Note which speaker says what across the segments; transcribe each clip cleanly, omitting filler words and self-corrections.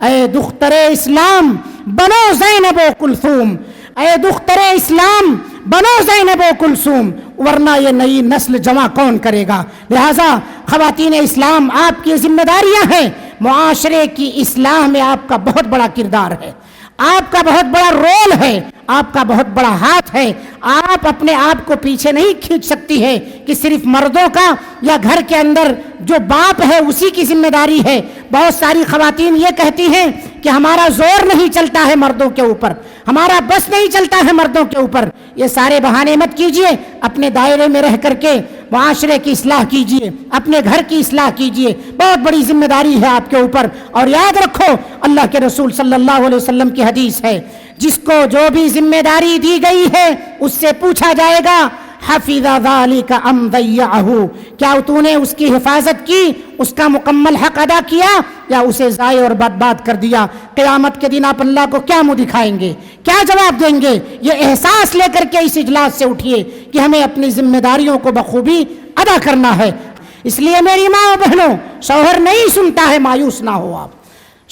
Speaker 1: اے دختر اسلام بنو زینب و کلثوم، اے دختر اسلام بنو زینب و کلثوم، ورنہ یہ نئی نسل جمع کون کرے گا؟ لہٰذا خواتین اسلام، آپ کی ذمہ داریاں ہیں، معاشرے کی اصلاح میں آپ کا بہت بڑا کردار ہے، آپ کا بہت بڑا رول ہے، آپ کا بہت بڑا ہاتھ ہے۔ آپ اپنے آپ کو پیچھے نہیں کھینچ سکتی ہے کہ صرف مردوں کا یا گھر کے اندر جو باپ ہے اسی کی ذمہ داری ہے۔ بہت ساری خواتین یہ کہتی ہیں کہ ہمارا زور نہیں چلتا ہے مردوں کے اوپر، ہمارا بس نہیں چلتا ہے مردوں کے اوپر۔ یہ سارے بہانے مت کیجئے، اپنے دائرے میں رہ کر کے معاشرے کی اصلاح کیجئے، اپنے گھر کی اصلاح کیجئے، بہت بڑی ذمہ داری ہے آپ کے اوپر۔ اور یاد رکھو، اللہ کے رسول صلی اللہ علیہ وسلم کی حدیث ہے، جس کو جو بھی ذمہ داری دی گئی ہے اس سے پوچھا جائے گا حفظ ذلک ام ضیعہ، کیا تو نے اس کی حفاظت کی، اس کا مکمل حق ادا کیا، یا اسے ضائع اور برباد کر دیا؟ قیامت کے دن آپ اللہ کو کیا منہ دکھائیں گے، کیا جواب دیں گے؟ یہ احساس لے کر کے اس اجلاس سے اٹھیے کہ ہمیں اپنی ذمہ داریوں کو بخوبی ادا کرنا ہے۔ اس لیے میری ماں و بہنوں، شوہر نہیں سنتا ہے، مایوس نہ ہو آپ،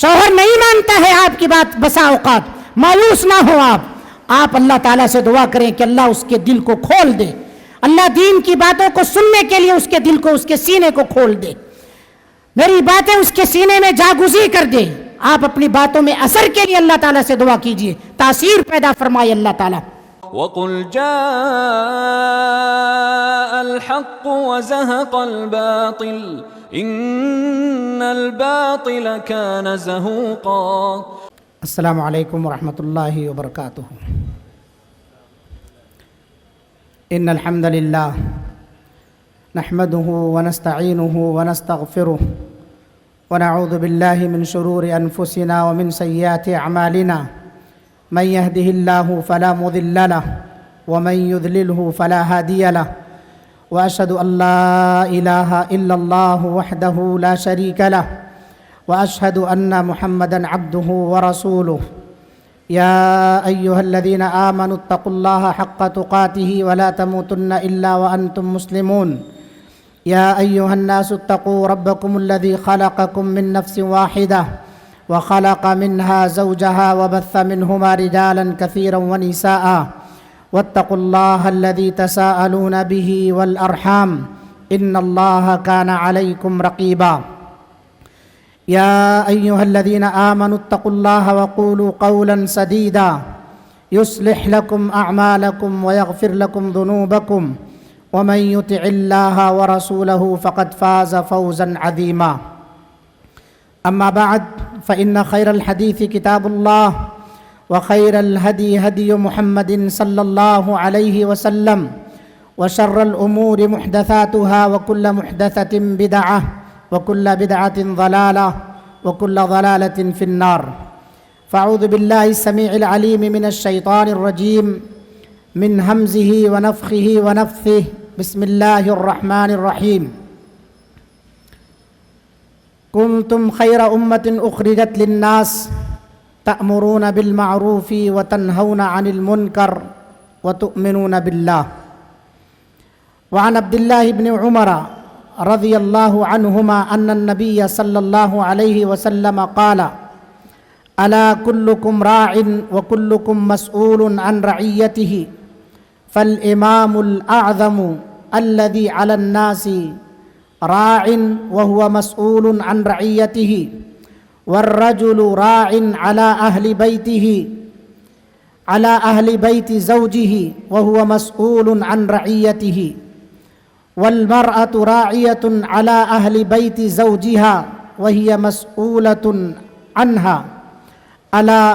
Speaker 1: شوہر نہیں مانتا ہے آپ کی بات بسا اوقات، مایوس نہ ہو آپ اللہ تعالیٰ سے دعا کریں کہ اللہ اس کے دل کو کھول دے، اللہ دین کی باتوں کو سننے کے لیے اس کے دل کو، اس کے سینے کو کھول دے، میری باتیں اس کے سینے میں جاگزی کر دے۔ آپ اپنی باتوں میں اثر کے لیے اللہ تعالیٰ سے دعا کیجئے، تاثیر پیدا فرمائے اللہ تعالیٰ۔
Speaker 2: وَقُلْ جَاءَ الْحَقُّ وَزَهَقَ الْبَاطِلُ إِنَّ الْبَاطِلَ كَانَ زَهُوقًا۔
Speaker 1: السلام علیکم ورحمۃ اللہ وبرکاتہ۔ ان الحمد للہ نحمده ونستعینه ونستغفره ونعوذ باللہ من شرور انفسنا ومن سیئات اعمالنا، من يهده الله فلا مضل له ومن يضلله فلا هادي له، واشهد ان لا اله الا الله وحده لا شريك له، واشهد ان محمدا عبده ورسوله۔ يا ايها الذين آمنوا اتقوا الله حق تقاته ولا تموتن الا وانتم مسلمون۔ يا ايها الناس اتقوا ربكم الذي خلقكم من نفس واحدة وخلق منها زوجها وبث منهما رجالا كثيرا ونساء، واتقوا الله الذي تساءلون به والأرحام إن الله كان عليكم رقيبا۔ يا أيها الذين آمنوا اتقوا الله وقولوا قولا سديدا يصلح لكم أعمالكم ويغفر لكم ذنوبكم، ومن يطع الله ورسوله فقد فاز فوزا عظيما۔ أما بعد، فإن خير الحديث كتاب الله، وخير الهدي هدي محمد صلى الله عليه وسلم، وشر الأمور محدثاتها، وكل محدثة بدعة، وكل بدعة ضلالة، وكل ضلالة في النار۔ فأعوذ بالله السميع العليم من الشيطان الرجيم، من همزه ونفخه ونفثه، بسم الله الرحمن الرحيم۔ كنتم خير أمة أخرجت للناس تأمرون بالمعروف وتنهون عن المنكر وتؤمنون بالله۔ وعن عبد الله بن عمر رضي الله عنهما أن النبي صلى الله عليه وسلم قال: ألا كلكم راع وكلكم مسؤول عن رعيته، فالإمام الأعظم الذي على الناس راع وهو مسؤول عن رعيته، والرجل راع على أهل بيت زوجه وهو مسؤول عن رعيته، والمرأة راعية على أهل بيت زوجها وهي مسؤولة عنها، ألا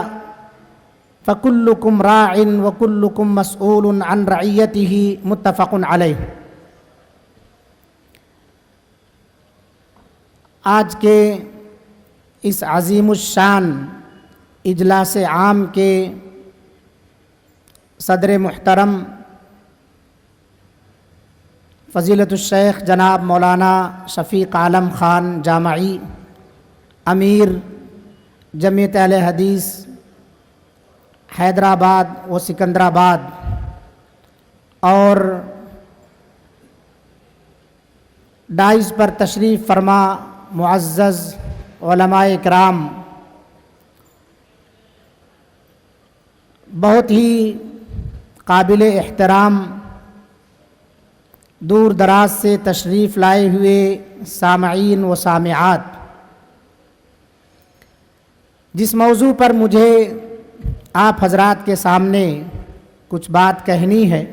Speaker 1: فكلكم راع وكلكم مسؤول عن رعيته، متفق علیہ۔ آج کے اس عظیم الشان اجلاس عام کے صدر محترم فضیلت الشیخ جناب مولانا شفیق عالم خان جامعی، امیر جمعیت اہل حدیث حیدرآباد و سکندرآباد، اور ڈائز پر تشریف فرما معزز علماء کرام، بہت ہی قابل احترام دور دراز سے تشریف لائے ہوئے سامعین و سامعات، جس موضوع پر مجھے آپ حضرات کے سامنے کچھ بات کہنی ہے،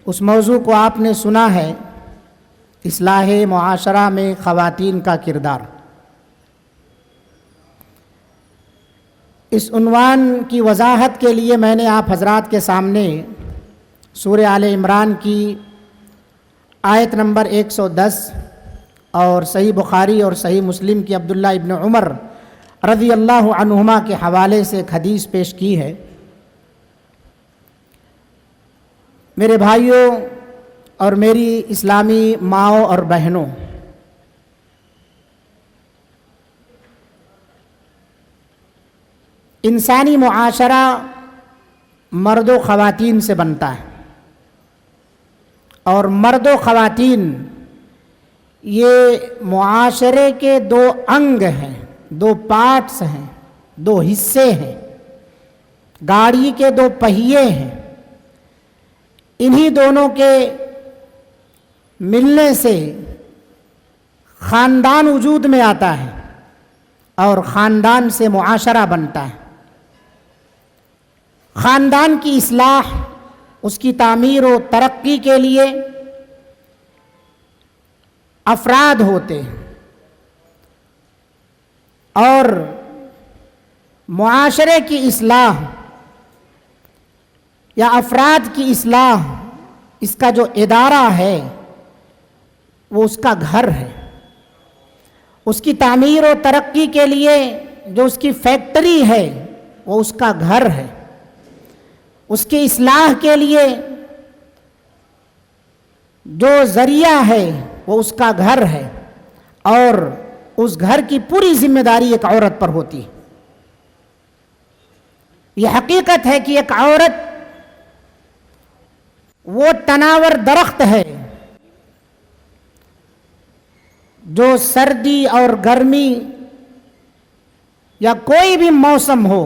Speaker 1: اس موضوع کو آپ نے سنا ہے، اصلاح معاشرہ میں خواتین کا کردار۔ اس عنوان کی وضاحت کے لیے میں نے آپ حضرات کے سامنے سورہ آل عمران کی آیت نمبر 110 اور صحیح بخاری اور صحیح مسلم کی عبداللہ ابن عمر رضی اللہ عنہما کے حوالے سے ایک حدیث پیش کی ہے۔ میرے بھائیوں اور میری اسلامی ماؤں اور بہنوں، انسانی معاشرہ مرد و خواتین سے بنتا ہے، اور مرد و خواتین یہ معاشرے کے دو انگ ہیں، دو پارٹس ہیں، دو حصے ہیں، گاڑی کے دو پہیے ہیں۔ انہی دونوں کے ملنے سے خاندان وجود میں آتا ہے اور خاندان سے معاشرہ بنتا ہے۔ خاندان کی اصلاح، اس کی تعمیر و ترقی کے لیے افراد ہوتے ہیں، اور معاشرے کی اصلاح یا افراد کی اصلاح، اس کا جو ادارہ ہے وہ اس کا گھر ہے۔ اس کی تعمیر و ترقی کے لیے جو اس کی فیکٹری ہے وہ اس کا گھر ہے۔ اس کی اصلاح کے لیے جو ذریعہ ہے وہ اس کا گھر ہے، اور اس گھر کی پوری ذمہ داری ایک عورت پر ہوتی ہے۔ یہ حقیقت ہے کہ ایک عورت وہ تناور درخت ہے جو سردی اور گرمی یا کوئی بھی موسم ہو،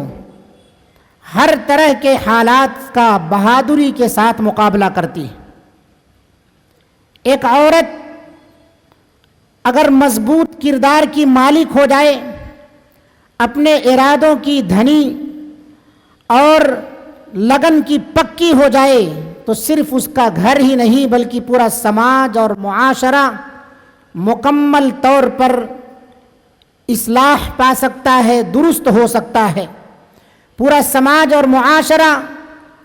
Speaker 1: ہر طرح کے حالات کا بہادری کے ساتھ مقابلہ کرتی ہے۔ ایک عورت اگر مضبوط کردار کی مالک ہو جائے، اپنے ارادوں کی دھنی اور لگن کی پکی ہو جائے، تو صرف اس کا گھر ہی نہیں بلکہ پورا سماج اور معاشرہ مکمل طور پر اصلاح پا سکتا ہے، درست ہو سکتا ہے۔ پورا سماج اور معاشرہ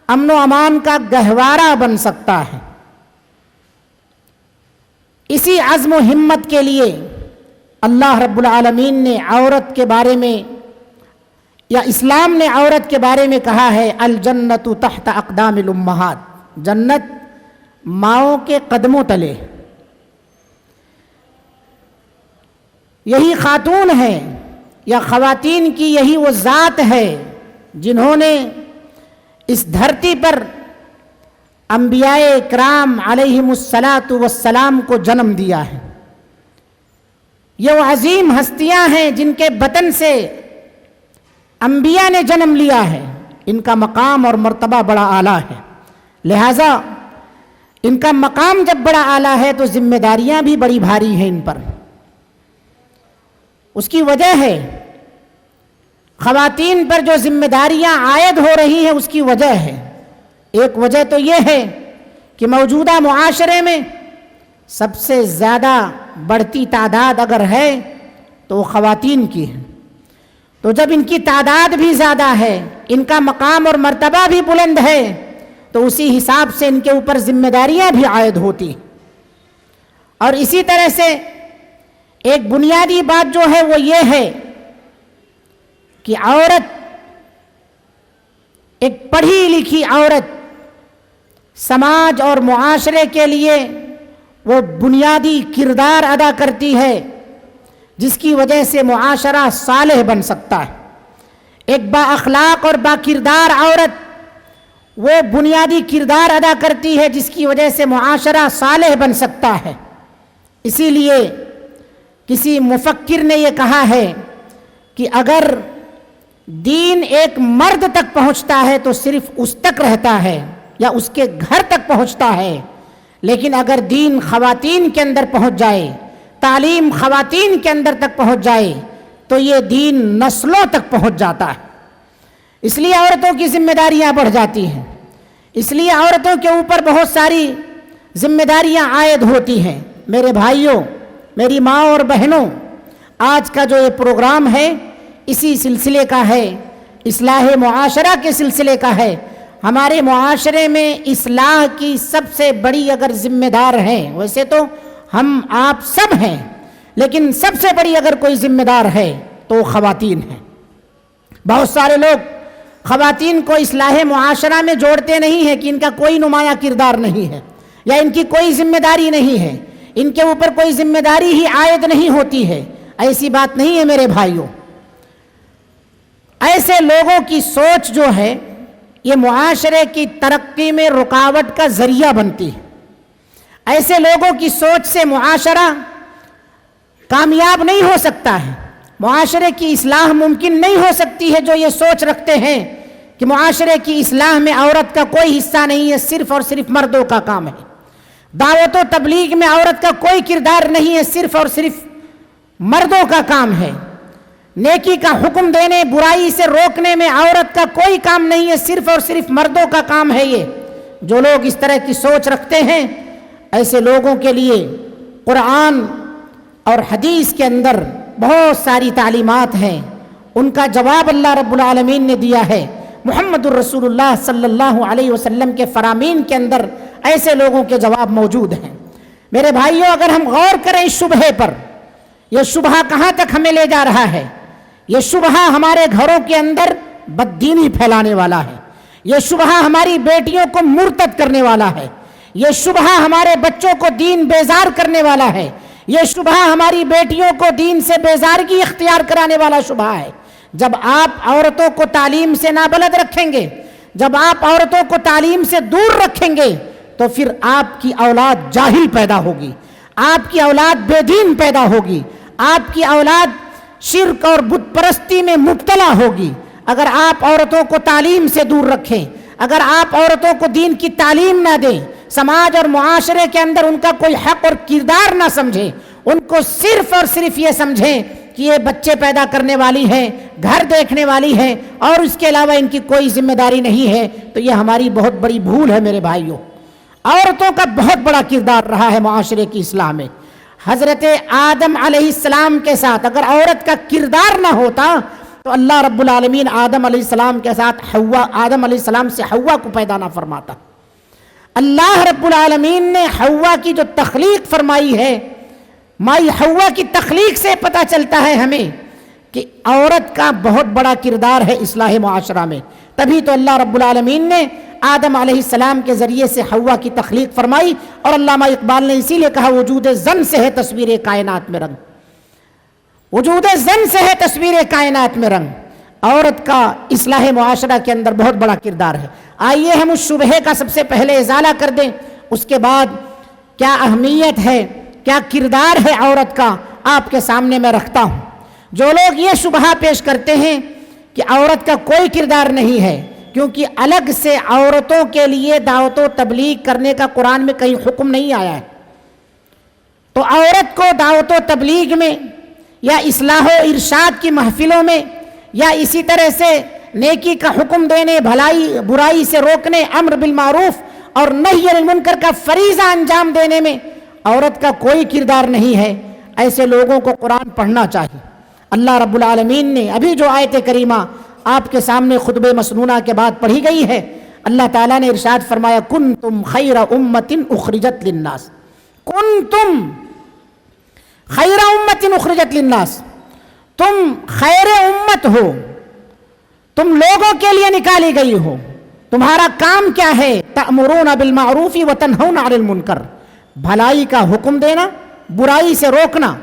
Speaker 1: امن و امان کا گہوارہ بن سکتا ہے۔ اسی عزم و ہمت کے لیے اللہ رب العالمین نے عورت کے بارے میں، یا اسلام نے عورت کے بارے میں کہا ہے، الجنت تحت اقدام الامہات، جنت ماؤں کے قدموں تلے۔ یہی خاتون ہے یا خواتین کی یہی وہ ذات ہے جنہوں نے اس دھرتی پر انبیاء اکرام علیہم الصلاۃ والسلام کو جنم دیا ہے۔ یہ وہ عظیم ہستیاں ہیں جن کے بطن سے انبیاء نے جنم لیا ہے۔ ان کا مقام اور مرتبہ بڑا اعلیٰ ہے، لہذا ان کا مقام جب بڑا اعلیٰ ہے تو ذمہ داریاں بھی بڑی بھاری ہیں ان پر۔ اس کی وجہ ہے خواتین پر جو ذمہ داریاں عائد ہو رہی ہیں، اس کی وجہ ہے، ایک وجہ تو یہ ہے کہ موجودہ معاشرے میں سب سے زیادہ بڑھتی تعداد اگر ہے تو وہ خواتین کی ہے۔ تو جب ان کی تعداد بھی زیادہ ہے، ان کا مقام اور مرتبہ بھی بلند ہے، تو اسی حساب سے ان کے اوپر ذمہ داریاں بھی عائد ہوتی۔ اور اسی طرح سے ایک بنیادی بات جو ہے وہ یہ ہے کہ عورت، ایک پڑھی لکھی عورت سماج اور معاشرے کے لیے وہ بنیادی کردار ادا کرتی ہے جس کی وجہ سے معاشرہ صالح بن سکتا ہے۔ ایک با اخلاق اور با کردار عورت وہ بنیادی کردار ادا کرتی ہے جس کی وجہ سے معاشرہ صالح بن سکتا ہے۔ اسی لیے کسی مفکر نے یہ کہا ہے کہ اگر دین ایک مرد تک پہنچتا ہے تو صرف اس تک رہتا ہے یا اس کے گھر تک پہنچتا ہے، لیکن اگر دین خواتین کے اندر پہنچ جائے، تعلیم خواتین کے اندر تک پہنچ جائے تو یہ دین نسلوں تک پہنچ جاتا ہے۔ اس لیے عورتوں کی ذمہ داریاں بڑھ جاتی ہیں، اس لیے عورتوں کے اوپر بہت ساری ذمہ داریاں عائد ہوتی ہیں۔ میرے بھائیوں، میری ماں اور بہنوں، آج کا جو یہ پروگرام ہے اسی سلسلے کا ہے، اصلاح معاشرہ کے سلسلے کا ہے۔ ہمارے معاشرے میں اصلاح کی سب سے بڑی اگر ذمہ دار ہیں، ویسے تو ہم آپ سب ہیں، لیکن سب سے بڑی اگر کوئی ذمہ دار ہے تو وہ خواتین ہیں۔ بہت سارے لوگ خواتین کو اصلاح معاشرہ میں جوڑتے نہیں ہیں کہ ان کا کوئی نمایاں کردار نہیں ہے یا ان کی کوئی ذمہ داری نہیں ہے، ان کے اوپر کوئی ذمہ داری ہی عائد نہیں ہوتی ہے۔ ایسی بات نہیں ہے میرے بھائیوں۔ ایسے لوگوں کی سوچ جو ہے یہ معاشرے کی ترقی میں رکاوٹ کا ذریعہ بنتی ہے۔ ایسے لوگوں کی سوچ سے معاشرہ کامیاب نہیں ہو سکتا ہے، معاشرے کی اصلاح ممکن نہیں ہو سکتی ہے۔ جو یہ سوچ رکھتے ہیں کہ معاشرے کی اصلاح میں عورت کا کوئی حصہ نہیں ہے، صرف اور صرف مردوں کا کام ہے، دعوت و تبلیغ میں عورت کا کوئی کردار نہیں ہے، صرف اور صرف مردوں کا کام ہے، نیکی کا حکم دینے، برائی سے روکنے میں عورت کا کوئی کام نہیں ہے، صرف اور صرف مردوں کا کام ہے۔ یہ جو لوگ اس طرح کی سوچ رکھتے ہیں، ایسے لوگوں کے لیے قرآن اور حدیث کے اندر بہت ساری تعلیمات ہیں، ان کا جواب اللہ رب العالمین نے دیا ہے۔ محمد الرسول اللہ صلی اللہ علیہ وسلم کے فرامین کے اندر ایسے لوگوں کے جواب موجود ہیں۔ میرے بھائیوں، اگر ہم غور کریں اس شبہے پر، یہ شبہہ کہاں تک ہمیں لے جا رہا ہے؟ یہ شبہہ ہمارے گھروں کے اندر بددینی پھیلانے والا ہے، یہ شبہہ ہماری بیٹیوں کو مرتد کرنے والا ہے، یہ شبہہ ہمارے بچوں کو دین بیزار کرنے والا ہے، یہ شبہہ ہماری بیٹیوں کو دین سے بیزارگی اختیار کرانے والا شبہہ ہے۔ جب آپ عورتوں کو تعلیم سے نابلد رکھیں گے، جب آپ عورتوں کو تعلیم سے دور رکھیں گے تو پھر آپ کی اولاد جاہل پیدا ہوگی، آپ کی اولاد بے دین پیدا ہوگی، آپ کی اولاد شرک اور بت پرستی میں مبتلا ہوگی۔ اگر آپ عورتوں کو تعلیم سے دور رکھیں، اگر آپ عورتوں کو دین کی تعلیم نہ دیں، سماج اور معاشرے کے اندر ان کا کوئی حق اور کردار نہ سمجھیں، ان کو صرف اور صرف یہ سمجھیں کہ یہ بچے پیدا کرنے والی ہیں، گھر دیکھنے والی ہیں اور اس کے علاوہ ان کی کوئی ذمہ داری نہیں ہے، تو یہ ہماری بہت بڑی بھول ہے میرے بھائیوں۔ عورتوں کا بہت بڑا کردار رہا ہے معاشرے کی اصلاح میں۔ حضرت آدم علیہ السلام کے ساتھ اگر عورت کا کردار نہ ہوتا تو اللہ رب العالمین آدم علیہ السلام کے ساتھ آدم علیہ السلام سے حوا کو پیدا نہ فرماتا۔ اللہ رب العالمین نے حوا کی جو تخلیق فرمائی ہے، مائی حوا کی تخلیق سے پتہ چلتا ہے ہمیں کہ عورت کا بہت بڑا کردار ہے اصلاح معاشرہ میں۔ تبھی تو اللہ رب العالمین نے آدم علیہ السلام کے ذریعے سے حوا کی تخلیق فرمائی، اور علامہ اقبال نے اسی لیے کہا وجود زن سے ہے تصویر کائنات میں رنگ، وجود زن سے ہے تصویر کائنات میں رنگ۔ عورت کا اصلاح معاشرہ کے اندر بہت بڑا کردار ہے۔ آئیے ہم اس شبہے کا سب سے پہلے ازالہ کر دیں، اس کے بعد کیا اہمیت ہے، کیا کردار ہے عورت کا، آپ کے سامنے میں رکھتا ہوں۔ جو لوگ یہ شبہہ پیش کرتے ہیں کہ عورت کا کوئی کردار نہیں ہے کیونکہ الگ سے عورتوں کے لیے دعوت و تبلیغ کرنے کا قرآن میں کہیں حکم نہیں آیا ہے، تو عورت کو دعوت و تبلیغ میں یا اصلاح و ارشاد کی محفلوں میں یا اسی طرح سے نیکی کا حکم دینے، بھلائی برائی سے روکنے، امر بالمعروف اور نہی عن المنکر کا فریضہ انجام دینے میں عورت کا کوئی کردار نہیں ہے۔ ایسے لوگوں کو قرآن پڑھنا چاہیے۔ اللہ رب العالمین نے ابھی جو آیت کریمہ آپ کے سامنے خطبہ مسنونہ کے بعد پڑھی گئی ہے، اللہ تعالیٰ نے ارشاد فرمایا کنتم خیر امت اخرجت للناس، کنتم خیر امت اخرجت للناس، تم خیر امت ہو، تم لوگوں کے لیے نکالی گئی ہو۔ تمہارا کام کیا ہے؟ تأمرون بالمعروف وتنہون عن المنکر، بھلائی کا حکم دینا، برائی سے روکنا،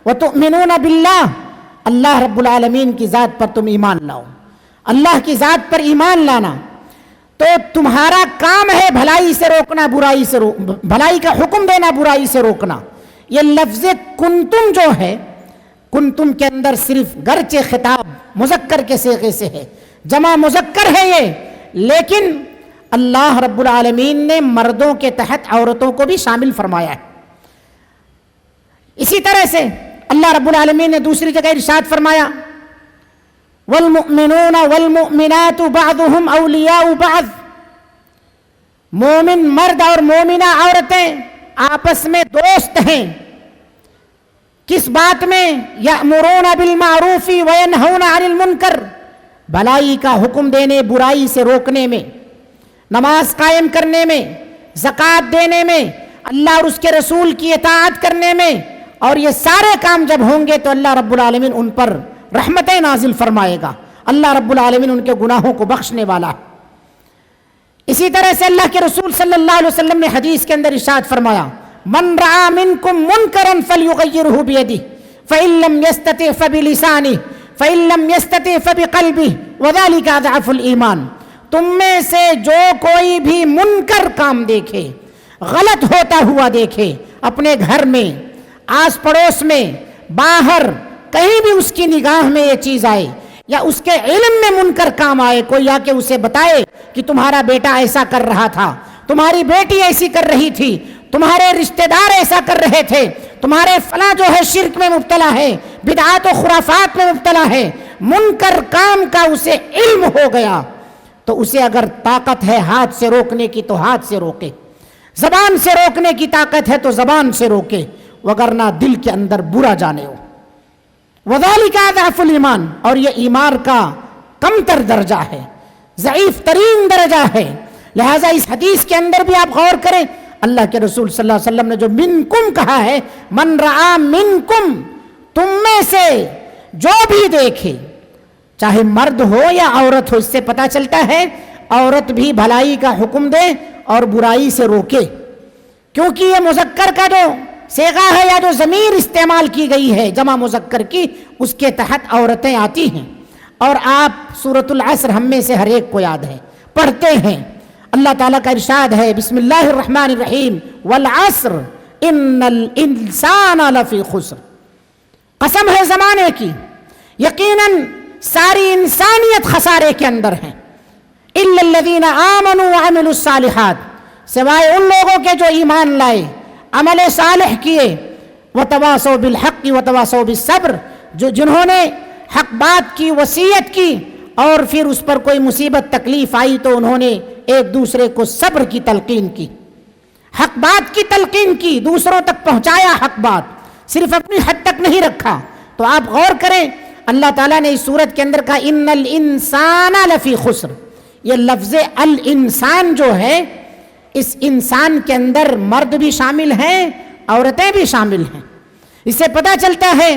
Speaker 1: وتؤمنون باللہ، اللہ رب العالمین کی ذات پر تم ایمان لاؤ، اللہ کی ذات پر ایمان لانا۔ تو تمہارا کام ہے بھلائی سے روکنا، برائی سے بھلائی کا حکم دینا، برائی سے روکنا۔ یہ لفظ کنتم جو ہے کنتم کے اندر صرف گرچہ خطاب مذکر کے صیغے سے ہے، جمع مذکر ہے یہ، لیکن اللہ رب العالمین نے مردوں کے تحت عورتوں کو بھی شامل فرمایا ہے۔ اسی طرح سے اللہ رب العالمین نے دوسری جگہ ارشاد فرمایا والمؤمنون والمؤمنات بعضهم اولیاء بعض، مومن مرد اور مومنہ عورتیں آپس میں دوست ہیں، کس بات میں؟ یأمرون بالمعروف وینہون عن المنکر، بھلائی کا حکم دینے، برائی سے روکنے میں، نماز قائم کرنے میں، زکوٰۃ دینے میں، اللہ اور اس کے رسول کی اطاعت کرنے میں، اور یہ سارے کام جب ہوں گے تو اللہ رب العالمین ان پر رحمتیں نازل فرمائے گا، اللہ رب العالمین ان کے گناہوں کو بخشنے والا ہے۔ اسی طرح سے اللہ کے رسول صلی اللہ علیہ وسلم نے حدیث کے اندر ارشاد فرمایا من رعا منکم منکرا فلیغیرہ بیدہ فإن لم یستطع فبلسانہ فإن لم یستطع فبقلبہ وذلک اضعف الایمان، تم میں سے جو کوئی بھی منکر کام دیکھے، غلط ہوتا ہوا دیکھے، اپنے گھر میں، آس پڑوس میں، باہر کہیں بھی اس کی نگاہ میں یہ چیز آئے یا اس کے علم میں منکر کام آئے، کوئی آ کے اسے بتائے کہ تمہارا بیٹا ایسا کر رہا تھا، تمہاری بیٹی ایسی کر رہی تھی، تمہارے رشتہ دار ایسا کر رہے تھے، تمہارے فلاں جو ہے شرک میں مبتلا ہے، بدعات و خرافات میں مبتلا ہے، منکر کام کا اسے علم ہو گیا، تو اسے اگر طاقت ہے ہاتھ سے روکنے کی تو ہاتھ سے روکے، زبان سے روکنے کی طاقت ہے تو زبان سے روکے، وگرنہ دل کے اندر برا جانے ہو۔ وَذَلِكَ أَضْعَفُ الْإِيمَانِ، اور یہ ایمان کا کمتر درجہ ہے، ضعیف ترین درجہ ہے۔ لہٰذا اس حدیث کے اندر بھی آپ غور کریں، اللہ کے رسول صلی اللہ علیہ وسلم نے جو منکم کہا ہے، من رعا منکم، تم میں سے جو بھی دیکھے، چاہے مرد ہو یا عورت ہو، اس سے پتہ چلتا ہے عورت بھی بھلائی کا حکم دے اور برائی سے روکے، کیونکہ یہ مذکر کا جو صیغہ ہے یا جو ضمیر استعمال کی گئی ہے جمع مذکر کی، اس کے تحت عورتیں آتی ہیں، اور آپ سورۃ العصر ہم میں سے ہر ایک کو یاد ہے، پڑھتے ہیں۔ اللہ تعالیٰ کا ارشاد ہے بسم اللہ الرحمن الرحیم والعصر ان الانسان لفی خسر، قسم ہے زمانے کی، یقیناً ساری انسانیت خسارے کے اندر ہے، الا الذین آمنوا وعملوا الصالحات، سوائے ان لوگوں کے جو ایمان لائے، عمل صالح کیے، وتواصوا بالحق وتواصوا بالصبر، جنہوں نے حق بات کی وصیت کی اور پھر اس پر کوئی مصیبت تکلیف آئی تو انہوں نے ایک دوسرے کو صبر کی تلقین کی، حق بات کی تلقین کی، دوسروں تک پہنچایا حق بات، صرف اپنی حد تک نہیں رکھا۔ تو آپ غور کریں، اللہ تعالیٰ نے اس صورت کے اندر کہا ان الانسان لفی خسر، یہ لفظ الانسان جو ہے، اس انسان کے اندر مرد بھی شامل ہیں، عورتیں بھی شامل ہیں۔ اس سے پتہ چلتا ہے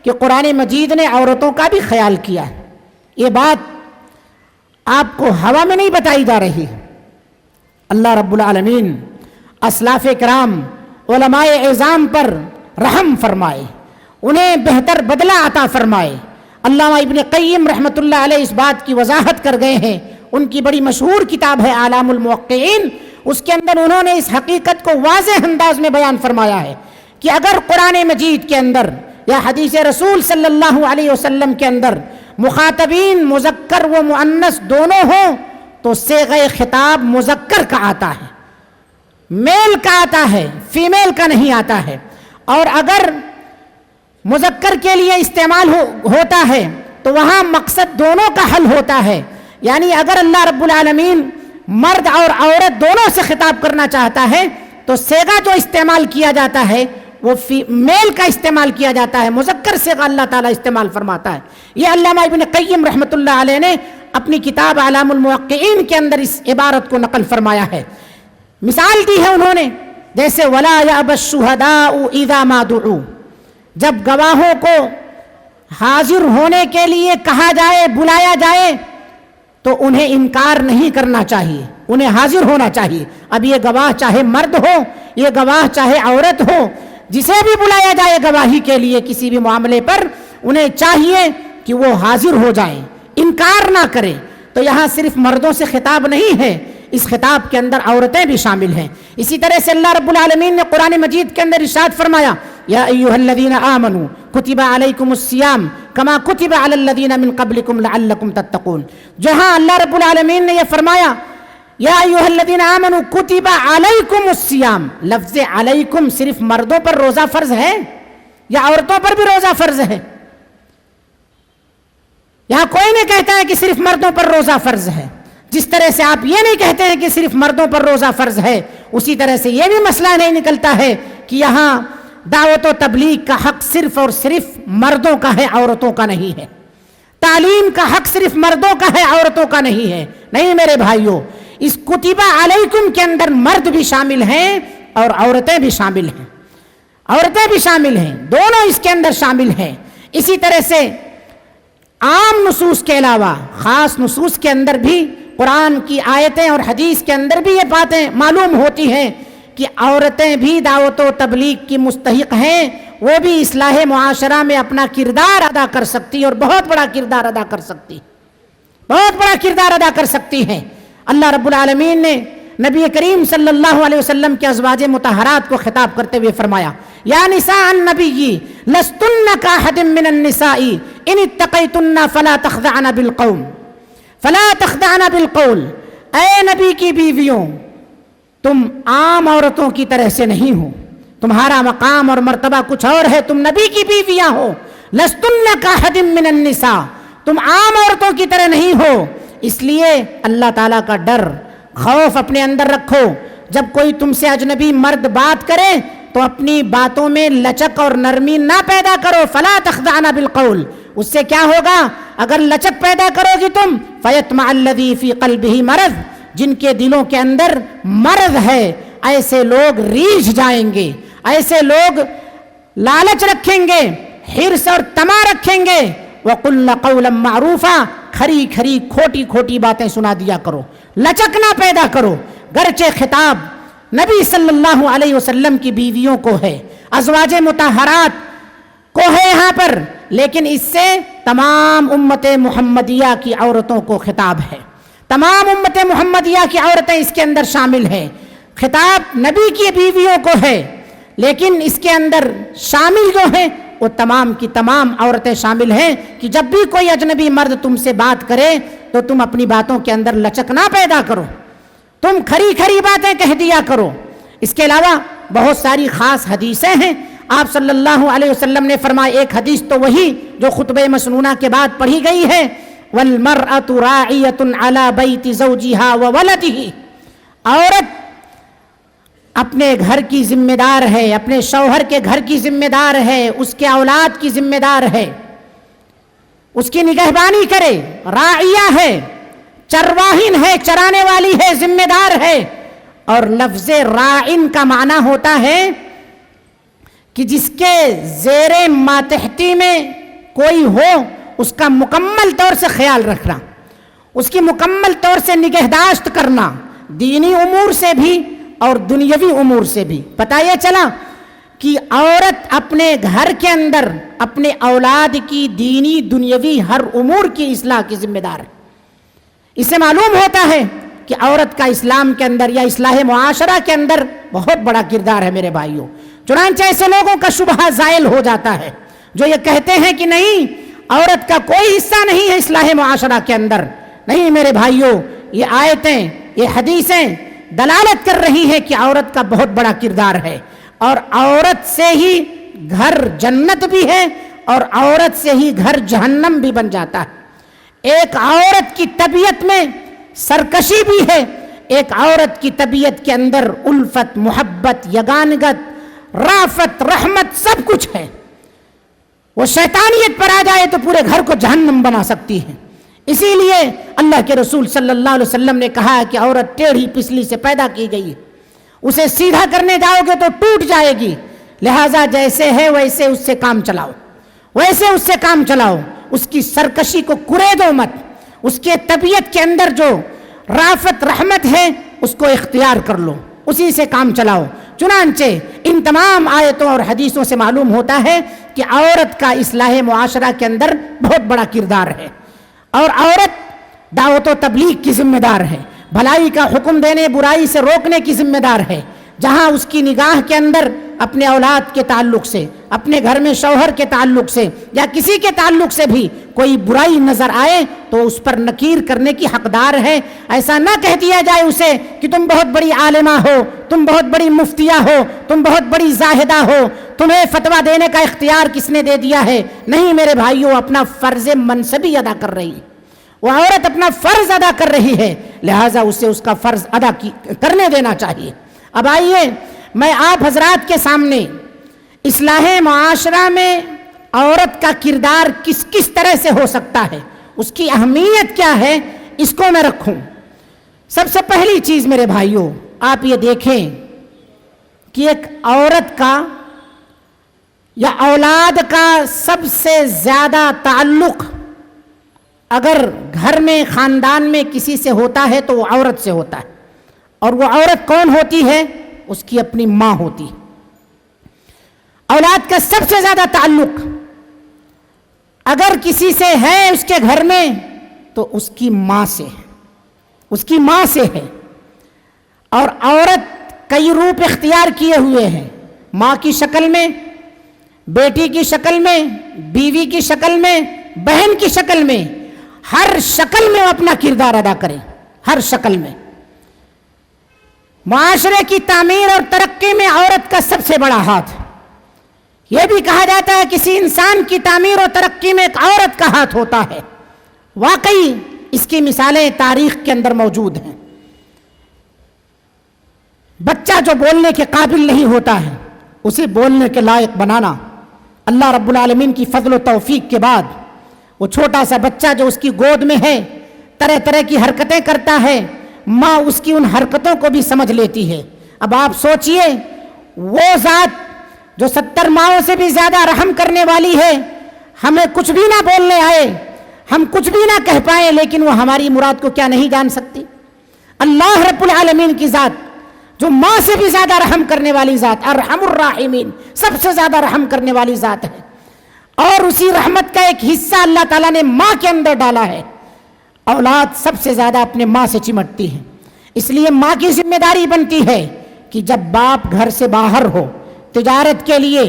Speaker 1: کہ قرآن مجید نے عورتوں کا بھی خیال کیا ہے، یہ بات آپ کو ہوا میں نہیں بتائی جا رہی ہے۔ اللہ رب العالمین اسلاف کرام، علماء اعظام پر رحم فرمائے، انہیں بہتر بدلہ عطا فرمائے۔ علامہ ابن قیم رحمۃ اللہ علیہ اس بات کی وضاحت کر گئے ہیں، ان کی بڑی مشہور کتاب ہے اعلام الموقعین، اس کے اندر انہوں نے اس حقیقت کو واضح انداز میں بیان فرمایا ہے کہ اگر قرآن مجید کے اندر یا حدیث رسول صلی اللہ علیہ وسلم کے اندر مخاطبین مذکر و مؤنث دونوں ہوں تو صیغہ خطاب مذکر کا آتا ہے، میل کا آتا ہے، فیمیل کا نہیں آتا ہے، اور اگر مذکر کے لیے استعمال ہوتا ہے تو وہاں مقصد دونوں کا حل ہوتا ہے، یعنی اگر اللہ رب العالمین مرد اور عورت دونوں سے خطاب کرنا چاہتا ہے تو صیغہ جو استعمال کیا جاتا ہے وہ میل کا استعمال کیا جاتا ہے، مذکر صیغہ اللہ تعالیٰ استعمال فرماتا ہے۔ یہ علامہ ابن قیم رحمۃ اللہ علیہ نے اپنی کتاب اعلام الموقعین کے اندر اس عبارت کو نقل فرمایا ہے۔ مثال دی ہے انہوں نے، جیسے وَلَا يَأْبَ الشُّهَدَاءُ إِذَا مَا دُعُوا، جب گواہوں کو حاضر ہونے کے لیے کہا جائے، بلایا جائے تو انہیں انکار نہیں کرنا چاہیے، انہیں حاضر ہونا چاہیے۔ اب یہ گواہ چاہے مرد ہو، یہ گواہ چاہے عورت ہو، جسے بھی بلایا جائے گواہی کے لیے کسی بھی معاملے پر، انہیں چاہیے کہ وہ حاضر ہو جائیں، انکار نہ کریں۔ تو یہاں صرف مردوں سے خطاب نہیں ہے، اس خطاب کے اندر عورتیں بھی شامل ہیں۔ اسی طرح سے اللہ رب العالمین نے قرآن مجید کے اندر ارشاد فرمایا یا ایھا الذین آمنوا کتب علیکم الصیام کما کتب علی الذین من قبلکم لعلکم تتقون، جہاں اللہ رب العالمین نے یہ فرمایا یا ایھا الذین آمنوا کتب علیکم الصیام، لفظ علیکم صرف مردوں پر روزہ فرض ہے یا عورتوں پر بھی روزہ فرض ہے؟ یہاں کوئی نہیں کہتا ہے کہ صرف مردوں پر روزہ فرض ہے، جس طرح سے آپ یہ نہیں کہتے ہیں کہ صرف مردوں پر روزہ فرض ہے، اسی طرح سے یہ بھی مسئلہ نہیں نکلتا ہے کہ یہاں دعوت و تبلیغ کا حق صرف اور صرف مردوں کا ہے، عورتوں کا نہیں ہے۔ تعلیم کا حق صرف مردوں کا ہے، عورتوں کا نہیں ہے۔ نہیں میرے بھائیوں، اس کتبہ علیکم کے اندر مرد بھی شامل ہیں اور عورتیں بھی شامل ہیں، عورتیں بھی شامل ہیں، دونوں اس کے اندر شامل ہیں۔ اسی طرح سے عام نصوص کے علاوہ خاص نصوص کے اندر بھی قرآن کی آیتیں اور حدیث کے اندر بھی یہ باتیں معلوم ہوتی ہیں کہ عورتیں بھی دعوت و تبلیغ کی مستحق ہیں، وہ بھی اصلاح معاشرہ میں اپنا کردار ادا کر سکتی اور بہت بڑا کردار ادا کر سکتی، بہت بڑا کردار ادا کر سکتی ہیں۔ اللہ رب العالمین نے نبی کریم صلی اللہ علیہ وسلم کے ازواج مطہرات کو خطاب کرتے ہوئے فرمایا یا نساء النبی لستن کاحد من النساء ان اتقیتن فلا تخضعن بالقول، اے نبی کی بیویوں تم عام عورتوں کی طرح سے نہیں ہو، تمہارا مقام اور مرتبہ کچھ اور ہے، تم نبی کی بیویاں ہو۔ لستن کاحد من النساء، تم عام عورتوں کی طرح نہیں ہو، اس لیے اللہ تعالیٰ کا ڈر خوف اپنے اندر رکھو۔ جب کوئی تم سے اجنبی مرد بات کرے تو اپنی باتوں میں لچک اور نرمی نہ پیدا کرو، فلا تخضعن بالقول، اس سے کیا ہوگا؟ اگر لچک پیدا کرو گی تم فیطمع الذی فی قلبہ مرض، جن کے دلوں کے اندر مرض ہے ایسے لوگ ریجھ جائیں گے، ایسے لوگ لالچ رکھیں گے، حرص اور طمع رکھیں گے۔ وَقُلْنَ قَوْلًا مَعْرُوفًا، کھری کھری کھوٹی کھوٹی باتیں سنا دیا کرو، لچک نہ پیدا کرو۔ گرچہ خطاب نبی صلی اللہ علیہ وسلم کی بیویوں کو ہے، ازواج مطہرات کو ہے یہاں پر، لیکن اس سے تمام امت محمدیہ کی عورتوں کو خطاب ہے، تمام امت محمدیہ کی عورتیں اس کے اندر شامل ہیں۔ خطاب نبی کی بیویوں کو ہے، لیکن اس کے اندر شامل جو ہیں وہ تمام کی تمام عورتیں شامل ہیں کہ جب بھی کوئی اجنبی مرد تم سے بات کرے تو تم اپنی باتوں کے اندر لچک نہ پیدا کرو، تم کھری کھری باتیں کہہ دیا کرو۔ اس کے علاوہ بہت ساری خاص حدیثیں ہیں۔ آپ صلی اللہ علیہ وسلم نے فرمایا، ایک حدیث تو وہی جو خطبہ مسنونہ کے بعد پڑھی گئی ہے، وَالْمَرْأَةُ رَاعِيَةٌ عَلَى بَيْتِ زَوْجِهَا وَوَلَدِهِ، عورت اپنے گھر کی ذمہ دار ہے، اپنے شوہر کے گھر کی ذمہ دار ہے، اس کے اولاد کی ذمہ دار ہے، اس کی نگہبانی کرے، راعیہ ہے، چرواہن ہے، چرانے والی ہے، ذمہ دار ہے۔ اور لفظ راعن کا معنی ہوتا ہے کہ جس کے زیر ماتحتی میں کوئی ہو اس کا مکمل طور سے خیال رکھنا، اس کی مکمل طور سے نگہداشت کرنا، دینی امور سے بھی اور دنیاوی امور سے بھی۔ پتہ یہ چلا کہ عورت اپنے گھر کے اندر اپنے اولاد کی دینی دنیاوی ہر امور کی اصلاح کی ذمہ دار ہے۔ اس سے معلوم ہوتا ہے کہ عورت کا اسلام کے اندر یا اصلاح معاشرہ کے اندر بہت بڑا کردار ہے میرے بھائیوں۔ چنانچہ ایسے لوگوں کا شبہ زائل ہو جاتا ہے جو یہ کہتے ہیں کہ نہیں، عورت کا کوئی حصہ نہیں ہے اصلاح معاشرہ کے اندر۔ نہیں میرے بھائیوں، یہ آیتیں، یہ حدیثیں دلالت کر رہی ہے کہ عورت کا بہت بڑا کردار ہے، اور عورت سے ہی گھر جنت بھی ہے اور عورت سے ہی گھر جہنم بھی بن جاتا ہے۔ ایک عورت کی طبیعت میں سرکشی بھی ہے، ایک عورت کی طبیعت کے اندر الفت، محبت، یگانگت، رافت، رحمت سب کچھ ہے۔ وہ شیطانیت پر آ جائے تو پورے گھر کو جہنم بنا سکتی ہے۔ اسی لیے اللہ کے رسول صلی اللہ علیہ وسلم نے کہا ہے کہ عورت ٹیڑھی پسلی سے پیدا کی گئی ہے، اسے سیدھا کرنے جاؤ گے تو ٹوٹ جائے گی، لہٰذا جیسے ہے ویسے اس سے کام چلاؤ، ویسے اس سے کام چلاؤ، اس کی سرکشی کو کریدو مت، اس کے طبیعت کے اندر جو رافت رحمت ہے اس کو اختیار کر لو، اسی سے کام چلاؤ۔ چنانچہ ان تمام آیتوں اور حدیثوں سے معلوم ہوتا ہے کہ عورت کا اصلاح معاشرہ کے اندر بہت بڑا کردار ہے، اور عورت دعوت و تبلیغ کی ذمہ دار ہے، بھلائی کا حکم دینے، برائی سے روکنے کی ذمہ دار ہے۔ جہاں اس کی نگاہ کے اندر اپنے اولاد کے تعلق سے، اپنے گھر میں شوہر کے تعلق سے یا کسی کے تعلق سے بھی کوئی برائی نظر آئے تو اس پر نکیر کرنے کی حقدار ہے۔ ایسا نہ کہہ دیا جائے اسے کہ تم بہت بڑی عالمہ ہو، تم بہت بڑی مفتیہ ہو، تم بہت بڑی زاہدہ ہو، تمہیں فتویٰ دینے کا اختیار کس نے دے دیا ہے؟ نہیں میرے بھائیوں، اپنا فرض منصبی ادا کر رہی ہے، وہ عورت اپنا فرض ادا کر رہی ہے، لہٰذا اسے اس کا فرض ادا کرنے دینا چاہیے۔ اب آئیے میں آپ حضرات کے سامنے اصلاح معاشرہ میں عورت کا کردار کس کس طرح سے ہو سکتا ہے، اس کی اہمیت کیا ہے، اس کو میں رکھوں۔ سب سے پہلی چیز میرے بھائیوں، آپ یہ دیکھیں کہ ایک عورت کا یا اولاد کا سب سے زیادہ تعلق اگر گھر میں، خاندان میں کسی سے ہوتا ہے تو وہ عورت سے ہوتا ہے، اور وہ عورت کون ہوتی ہے؟ اس کی اپنی ماں ہوتی ہے۔ اولاد کا سب سے زیادہ تعلق اگر کسی سے ہے اس کے گھر میں تو اس کی ماں سے ہے، اس کی ماں سے ہے۔ اور عورت کئی روپ اختیار کیے ہوئے ہیں، ماں کی شکل میں، بیٹی کی شکل میں، بیوی کی شکل میں، بہن کی شکل میں، ہر شکل میں وہ اپنا کردار ادا کرے، ہر شکل میں۔ معاشرے کی تعمیر اور ترقی میں عورت کا سب سے بڑا ہاتھ ہے۔ یہ بھی کہا جاتا ہے کسی انسان کی تعمیر اور ترقی میں ایک عورت کا ہاتھ ہوتا ہے۔ واقعی اس کی مثالیں تاریخ کے اندر موجود ہیں۔ بچہ جو بولنے کے قابل نہیں ہوتا ہے اسے بولنے کے لائق بنانا اللہ رب العالمین کی فضل و توفیق کے بعد، وہ چھوٹا سا بچہ جو اس کی گود میں ہے طرح طرح کی حرکتیں کرتا ہے، ماں اس کی ان حرکتوں کو بھی سمجھ لیتی ہے۔ اب آپ سوچئے وہ ذات جو 70 ماؤں سے بھی زیادہ رحم کرنے والی ہے، ہمیں کچھ بھی نہ بولنے آئے، ہم کچھ بھی نہ کہہ پائیں، لیکن وہ ہماری مراد کو کیا نہیں جان سکتی؟ اللہ رب العالمین کی ذات جو ماں سے بھی زیادہ رحم کرنے والی ذات، ارحم الراحمین، سب سے زیادہ رحم کرنے والی ذات ہے، اور اسی رحمت کا ایک حصہ اللہ تعالیٰ نے ماں کے اندر ڈالا ہے۔ اولاد سب سے زیادہ اپنے ماں سے چمٹتی ہے، اس لیے ماں کی ذمہ داری بنتی ہے کہ جب باپ گھر سے باہر ہو، تجارت کے لیے،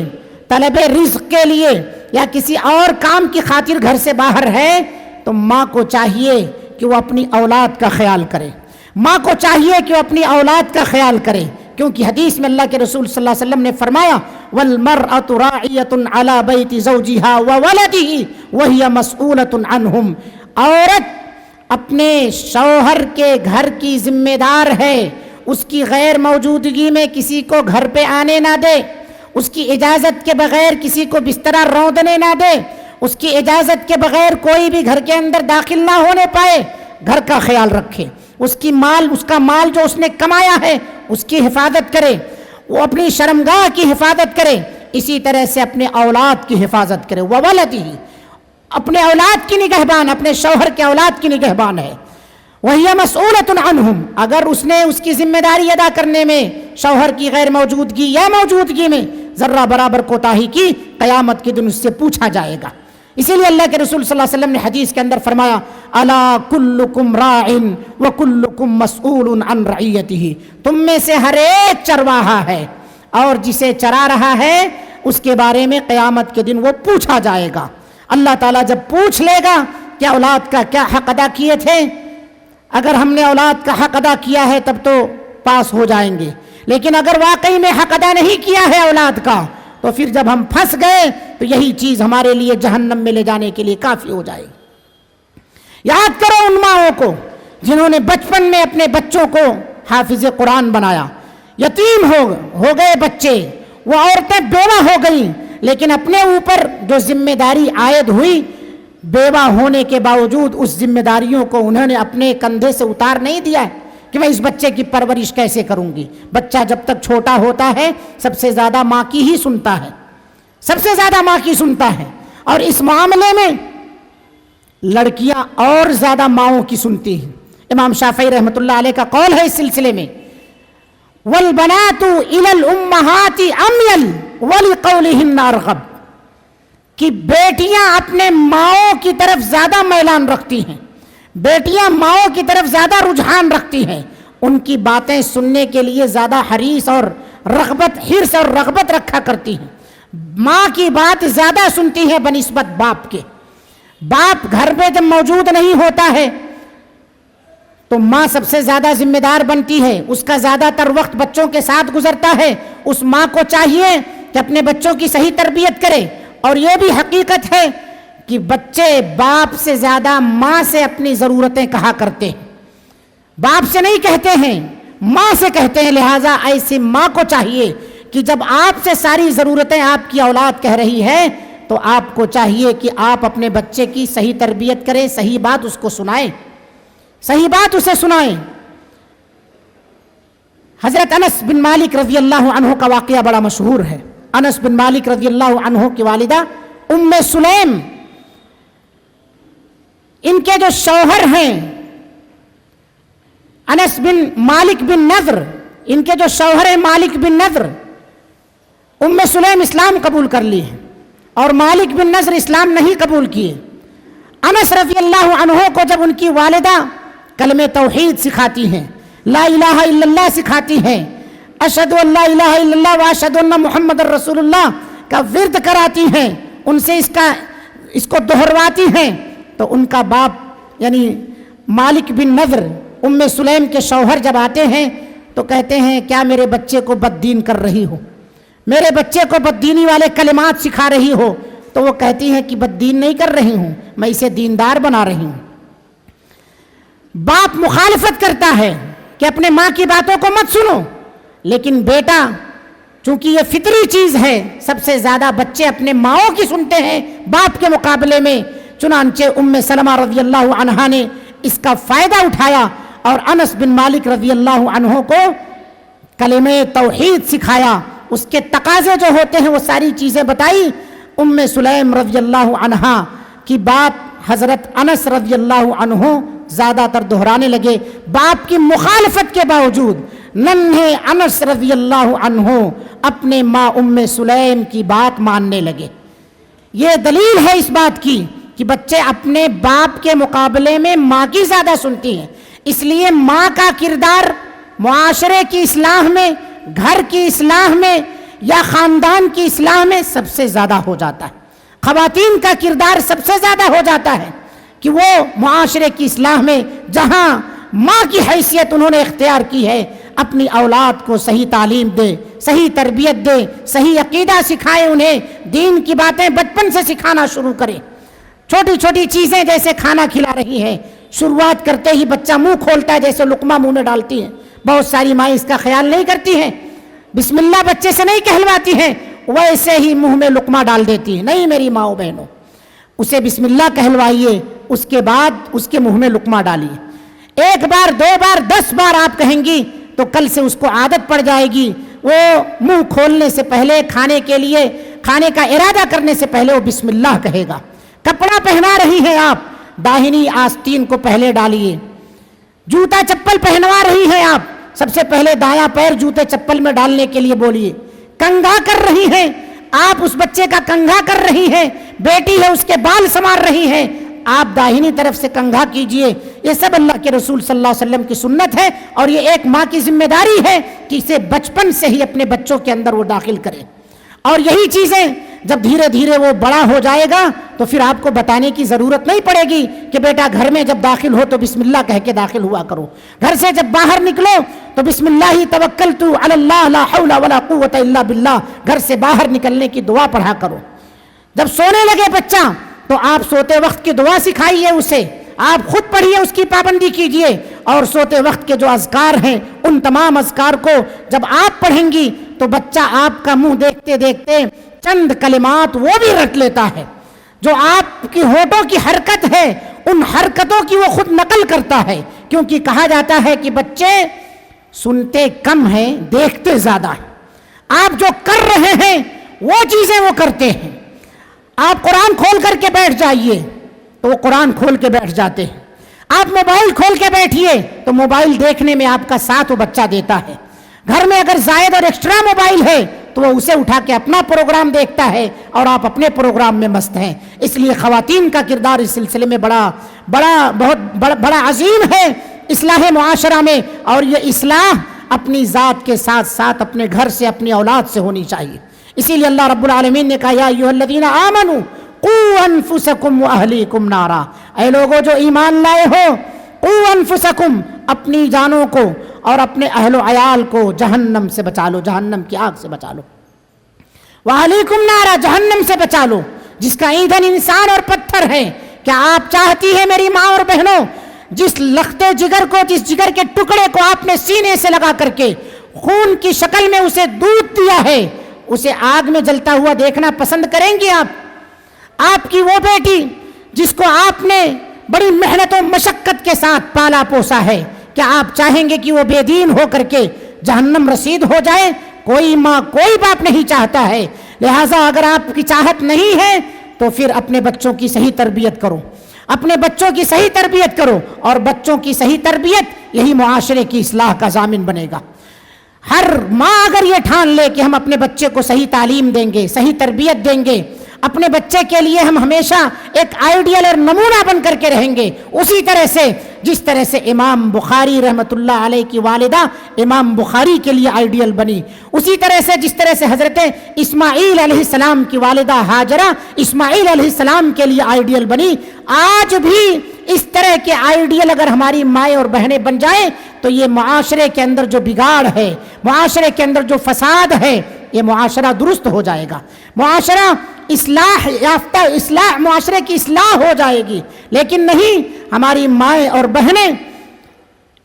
Speaker 1: طلب رزق کے لیے یا کسی اور کام کی خاطر گھر سے باہر ہے، تو ماں کو چاہیے کہ وہ اپنی اولاد کا خیال کرے، ماں کو چاہیے کہ وہ اپنی اولاد کا خیال کرے، کیونکہ حدیث میں اللہ کے رسول صلی اللہ علیہ وسلم نے فرمایا وَالْمَرْأَةُ رَاعِيَةٌ عَلَى بَيْتِ زَوْجِهَا وَوَلَدِهِ وَهِيَ مَسْئُولَةٌ عَنْهُمْ۔ عورت اپنے شوہر کے گھر کی ذمہ دار ہے، اس کی غیر موجودگی میں کسی کو گھر پہ آنے نہ دے، اس کی اجازت کے بغیر کسی کو بسترا روندنے نہ دے، اس کی اجازت کے بغیر کوئی بھی گھر کے اندر داخل نہ ہونے پائے، گھر کا خیال رکھے، اس کا مال جو اس نے کمایا ہے اس کی حفاظت کرے، وہ اپنی شرمگاہ کی حفاظت کرے، اسی طرح سے اپنے اولاد کی حفاظت کرے۔ وَوَلَدِهِ، اپنے اولاد کی نگہبان، اپنے شوہر کے اولاد کی نگہبان ہے۔ وَهِيَ مَسْئُولَةٌ عَنْهُمْ، اگر اس نے اس کی ذمہ داری ادا کرنے میں شوہر کی غیر موجودگی یا موجودگی میں ذرہ برابر کوتاہی کی، قیامت کے دن اس سے پوچھا جائے گا۔ اسی لیے اللہ کے رسول صلی اللہ علیہ وسلم نے حدیث کے اندر فرمایا الا کلکم راع وکلکم مسئول عن رعیتہ، تم میں سے ہر ایک چرواہا ہے اور جسے چرا رہا ہے اس کے بارے میں قیامت کے دن وہ پوچھا جائے گا۔ اللہ تعالیٰ جب پوچھ لے گا کہ اولاد کا کیا حق ادا کیے تھے، اگر ہم نے اولاد کا حق ادا کیا ہے تب تو پاس ہو جائیں گے، لیکن اگر واقعی میں حق ادا نہیں کیا ہے اولاد کا تو پھر جب ہم پھنس گئے تو یہی چیز ہمارے لیے جہنم میں لے جانے کے لیے کافی ہو جائے گی۔ یاد کرو ان ماؤں کو جنہوں نے بچپن میں اپنے بچوں کو حافظ قرآن بنایا، یتیم ہو گئے بچے، وہ عورتیں بیوہ ہو گئیں، لیکن اپنے اوپر جو ذمہ داری عائد ہوئی، بیوہ ہونے کے باوجود اس ذمہ داریوں کو انہوں نے اپنے کندھے سے اتار نہیں دیا ہے کہ میں اس بچے کی پرورش کیسے کروں گی۔ بچہ جب تک چھوٹا ہوتا ہے سب سے زیادہ ماں کی ہی سنتا ہے، سب سے زیادہ ماں کی سنتا ہے، اور اس معاملے میں لڑکیاں اور زیادہ ماؤں کی سنتی ہیں۔ امام شافعی رحمۃ اللہ علیہ کا قول ہے اس سلسلے میں والبنات الى الامہات امیل ولقولہن ارغب، کہ بیٹیاں اپنے ماؤں کی طرف زیادہ میلان رکھتی ہیں، بیٹیاں ماؤں کی طرف زیادہ رجحان رکھتی ہیں، ان کی باتیں سننے کے لیے زیادہ حرص اور رغبت رکھا کرتی ہیں، ماں کی بات زیادہ سنتی ہے بنسبت باپ کے۔ باپ گھر میں جب موجود نہیں ہوتا ہے تو ماں سب سے زیادہ ذمہ دار بنتی ہے، اس کا زیادہ تر وقت بچوں کے ساتھ گزرتا ہے۔ اس ماں کو چاہیے کہ اپنے بچوں کی صحیح تربیت کرے، اور یہ بھی حقیقت ہے کہ بچے باپ سے زیادہ ماں سے اپنی ضرورتیں کہا کرتے ہیں، باپ سے نہیں کہتے ہیں، ماں سے کہتے ہیں۔ لہٰذا ایسی ماں کو چاہیے کہ جب آپ سے ساری ضرورتیں آپ کی اولاد کہہ رہی ہے تو آپ کو چاہیے کہ آپ اپنے بچے کی صحیح تربیت کریں، صحیح بات اس کو سنائیں، صحیح بات اسے سنائیں۔ حضرت انس بن مالک رضی اللہ عنہ کا واقعہ بڑا مشہور ہے۔ انس بن مالک رضی اللہ عنہ کی والدہ ام سلیم، ان کے جو شوہر ہیں انس بن مالک بن نضر، ان کے جو شوہر ہیں مالک بن نضر، ام سلیم اسلام قبول کر لی ہے اور مالک بن نضر اسلام نہیں قبول کیے۔ انس رضی اللہ عنہ کو جب ان کی والدہ کلمہ توحید سکھاتی ہیں، لا الہ الا اللہ سکھاتی ہیں، اشہد ان لا الہ الا اللہ واشہد ان محمد رسول اللہ کا ورد کراتی ہیں، ان سے اس کو دہرواتی ہیں، تو ان کا باپ یعنی مالک بن نضر ام سلیم کے شوہر جب آتے ہیں تو کہتے ہیں کیا میرے بچے کو بددین کر رہی ہو، میرے بچے کو بددینی والے کلمات سکھا رہی ہو؟ تو وہ کہتی ہیں کہ بددین نہیں کر رہی ہوں، میں اسے دیندار بنا رہی ہوں۔ باپ مخالفت کرتا ہے کہ اپنے ماں کی باتوں کو مت سنو، لیکن بیٹا چونکہ یہ فطری چیز ہے، سب سے زیادہ بچے اپنے ماؤں کی سنتے ہیں باپ کے مقابلے میں۔ چنانچہ ام سلمہ رضی اللہ عنہا نے اس کا فائدہ اٹھایا اور انس بن مالک رضی اللہ عنہ کو کلمہ توحید سکھایا، اس کے تقاضے جو ہوتے ہیں وہ ساری چیزیں بتائی۔ ام سلیم رضی اللہ عنہا کی بات حضرت انس رضی اللہ عنہ زیادہ تر دہرانے لگے، باپ کی مخالفت کے باوجود ننھے انس رضی اللہ عنہ اپنے ماں ام سلیم کی بات ماننے لگے۔ یہ دلیل ہے اس بات کی کہ بچے اپنے باپ کے مقابلے میں ماں کی زیادہ سنتی ہیں، اس لیے ماں کا کردار معاشرے کی اصلاح میں، گھر کی اصلاح میں یا خاندان کی اصلاح میں سب سے زیادہ ہو جاتا ہے۔ خواتین کا کردار سب سے زیادہ ہو جاتا ہے کہ وہ معاشرے کی اصلاح میں جہاں ماں کی حیثیت انہوں نے اختیار کی ہے، اپنی اولاد کو صحیح تعلیم دے، صحیح تربیت دے، صحیح عقیدہ سکھائے، انہیں دین کی باتیں بچپن سے سکھانا شروع کرے۔ چھوٹی چھوٹی چیزیں جیسے کھانا کھلا رہی ہے، شروعات کرتے ہی بچہ منہ کھولتا ہے جیسے لقمہ منہ میں ڈالتی ہے، بہت ساری مائیں اس کا خیال نہیں کرتی ہیں، بسم اللہ بچے سے نہیں کہلواتی ہیں، ویسے ہی منہ میں لقمہ ڈال دیتی ہے۔ نہیں میری ماؤں بہنوں، اسے بسم اللہ کہلوائیے، اس کے بعد اس کے منہ میں لقمہ ڈالیے۔ ایک بار، دو بار، 10 بار آپ کہیں گی تو کل سے اس کو عادت پڑ جائے گی، وہ منہ کھولنے سے پہلے کھانے کا ارادہ کرنے سے پہلے وہ بسم اللہ کہے گا۔ کپڑا پہنا رہی ہیں آپ، داہنی آستین کو پہلے ڈالیے۔ جوتا چپل پہنوا رہی ہیں آپ، سب سے پہلے دایاں پیر جوتے چپل میں ڈالنے کے لیے بولیے۔ کنگھا کر رہی ہیں آپ، اس بچے کا کنگھا کر رہی ہیں، بیٹی ہے اس کے بال سنوار رہی ہیں، آپ داہنی طرف سے کنگھا کیجئے۔ یہ سب اللہ کے رسول صلی اللہ علیہ وسلم کی سنت ہے، اور یہ ایک ماں کی ذمہ داری ہے کہ اسے بچپن سے ہی اپنے بچوں کے اندر وہ داخل کرے۔ اور یہی چیزیں جب دھیرے دھیرے وہ بڑا ہو جائے گا تو پھر آپ کو بتانے کی ضرورت نہیں پڑے گی کہ بیٹا گھر میں جب داخل ہو تو بسم اللہ کہہ کے داخل ہوا کرو، گھر سے جب باہر نکلو تو بسم اللہ توکلت علی اللہ لا حول ولا قوت الا باللہ، گھر سے باہر نکلنے کی دعا پڑھا کرو۔ جب سونے لگے بچہ تو آپ سوتے وقت کی دعا سکھائیے اسے، آپ خود پڑھیے، اس کی پابندی کیجئے، اور سوتے وقت کے جو اذکار ہیں ان تمام اذکار کو جب آپ پڑھیں گی تو بچہ آپ کا منہ دیکھتے دیکھتے چند کلمات وہ بھی رٹ لیتا ہے، جو آپ کی ہونٹوں کی حرکت ہے ان حرکتوں کی وہ خود نقل کرتا ہے، کیونکہ کہا جاتا ہے کہ بچے سنتے کم ہیں دیکھتے زیادہ ہیں۔ آپ جو کر رہے ہیں وہ چیزیں وہ کرتے ہیں۔ آپ قرآن کھول کر کے بیٹھ جائیے تو وہ قرآن کھول کے بیٹھ جاتے ہیں، آپ موبائل کھول کے بیٹھیے تو موبائل دیکھنے میں آپ کا ساتھ وہ بچہ دیتا ہے۔ گھر میں اگر زائد اور ایکسٹرا موبائل ہے تو وہ اسے اٹھا کے اپنا پروگرام دیکھتا ہے اور آپ اپنے پروگرام میں مست ہیں. اس لیے خواتین کا کردار اس سلسلے میں بڑا عظیم ہے اصلاح معاشرہ میں. اور یہ اصلاح اپنی ذات کے ساتھ ساتھ اپنے گھر سے اپنی اولاد سے ہونی چاہیے. اسی لیے اللہ رب العالمین نے کہا یا ایھا الذین آمنوا قوا انفسکم واہلیکم نارا، اے لوگو جو ایمان لائے ہو، قوا انفسکم، اپنی جانوں کو اور اپنے اہل و عیال کو جہنم سے بچا لو، جہنم کی آگ سے بچا لو. واہلیکم نارا، جہنم سے بچا لو جس کا ایندھن انسان اور پتھر ہے. کیا آپ چاہتی ہے میری ماں اور بہنوں، جس لختے جگر کو، جس جگر کے ٹکڑے کو آپ نے سینے سے لگا کر کے خون کی شکل میں اسے دودھ دیا ہے، اسے آگ میں جلتا ہوا دیکھنا پسند کریں گے آپ؟ آپ کی وہ بیٹی جس کو آپ نے بڑی محنت و مشقت کے ساتھ پالا پوسا ہے، کیا آپ چاہیں گے کہ وہ بے دین ہو کر کے جہنم رسید ہو جائے؟ کوئی ماں کوئی باپ نہیں چاہتا ہے. لہٰذا اگر آپ کی چاہت نہیں ہے تو پھر اپنے بچوں کی صحیح تربیت کرو، اپنے بچوں کی صحیح تربیت کرو، اور بچوں کی صحیح تربیت یہی معاشرے کی اصلاح کا ضامن بنے گا. ہر ماں اگر یہ ٹھان لے کہ ہم اپنے بچے کو صحیح تعلیم دیں گے، صحیح تربیت دیں گے، اپنے بچے کے لیے ہم ہمیشہ ایک آئیڈیل اور نمونہ بن کر کے رہیں گے، اسی طرح سے جس طرح سے امام بخاری رحمۃ اللہ علیہ کی والدہ امام بخاری کے لیے آئیڈیل بنی، اسی طرح سے جس طرح سے حضرت اسماعیل علیہ السلام کی والدہ ہاجرہ اسماعیل علیہ السلام کے لیے آئیڈیل بنی، آج بھی اس طرح کے آئیڈیل اگر ہماری مائیں اور بہنیں بن جائیں تو یہ معاشرے کے اندر جو بگاڑ ہے، معاشرے کے اندر جو فساد ہے، یہ معاشرہ درست ہو جائے گا، معاشرہ اصلاح یافتہ، اصلاح معاشرے کی اصلاح ہو جائے گی. لیکن نہیں، ہماری مائیں اور بہنیں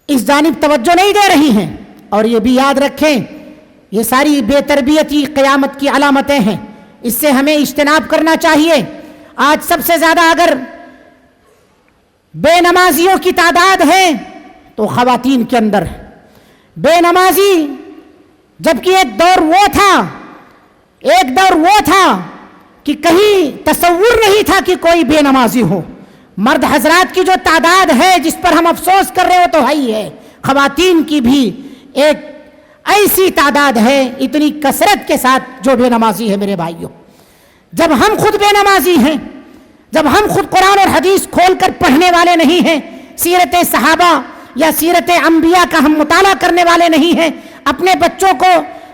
Speaker 1: اس جانب توجہ نہیں دے رہی ہیں. اور یہ بھی یاد رکھیں، یہ ساری بے تربیتی قیامت کی علامتیں ہیں، اس سے ہمیں اجتناب کرنا چاہیے. آج سب سے زیادہ اگر بے نمازیوں کی تعداد ہے تو خواتین کے اندر ہے. بے نمازی، جبکہ ایک دور وہ تھا کہ کہیں تصور نہیں تھا کہ کوئی بے نمازی ہو. مرد حضرات کی جو تعداد ہے جس پر ہم افسوس کر رہے ہو تو ہی ہے، خواتین کی بھی ایک ایسی تعداد ہے اتنی کثرت کے ساتھ جو بے نمازی ہے. میرے بھائیوں، جب ہم خود بے نمازی ہیں، جب ہم خود قرآن اور حدیث کھول کر پڑھنے والے نہیں ہیں، سیرت صحابہ یا سیرت انبیاء کا ہم مطالعہ کرنے والے نہیں ہیں، اپنے بچوں کو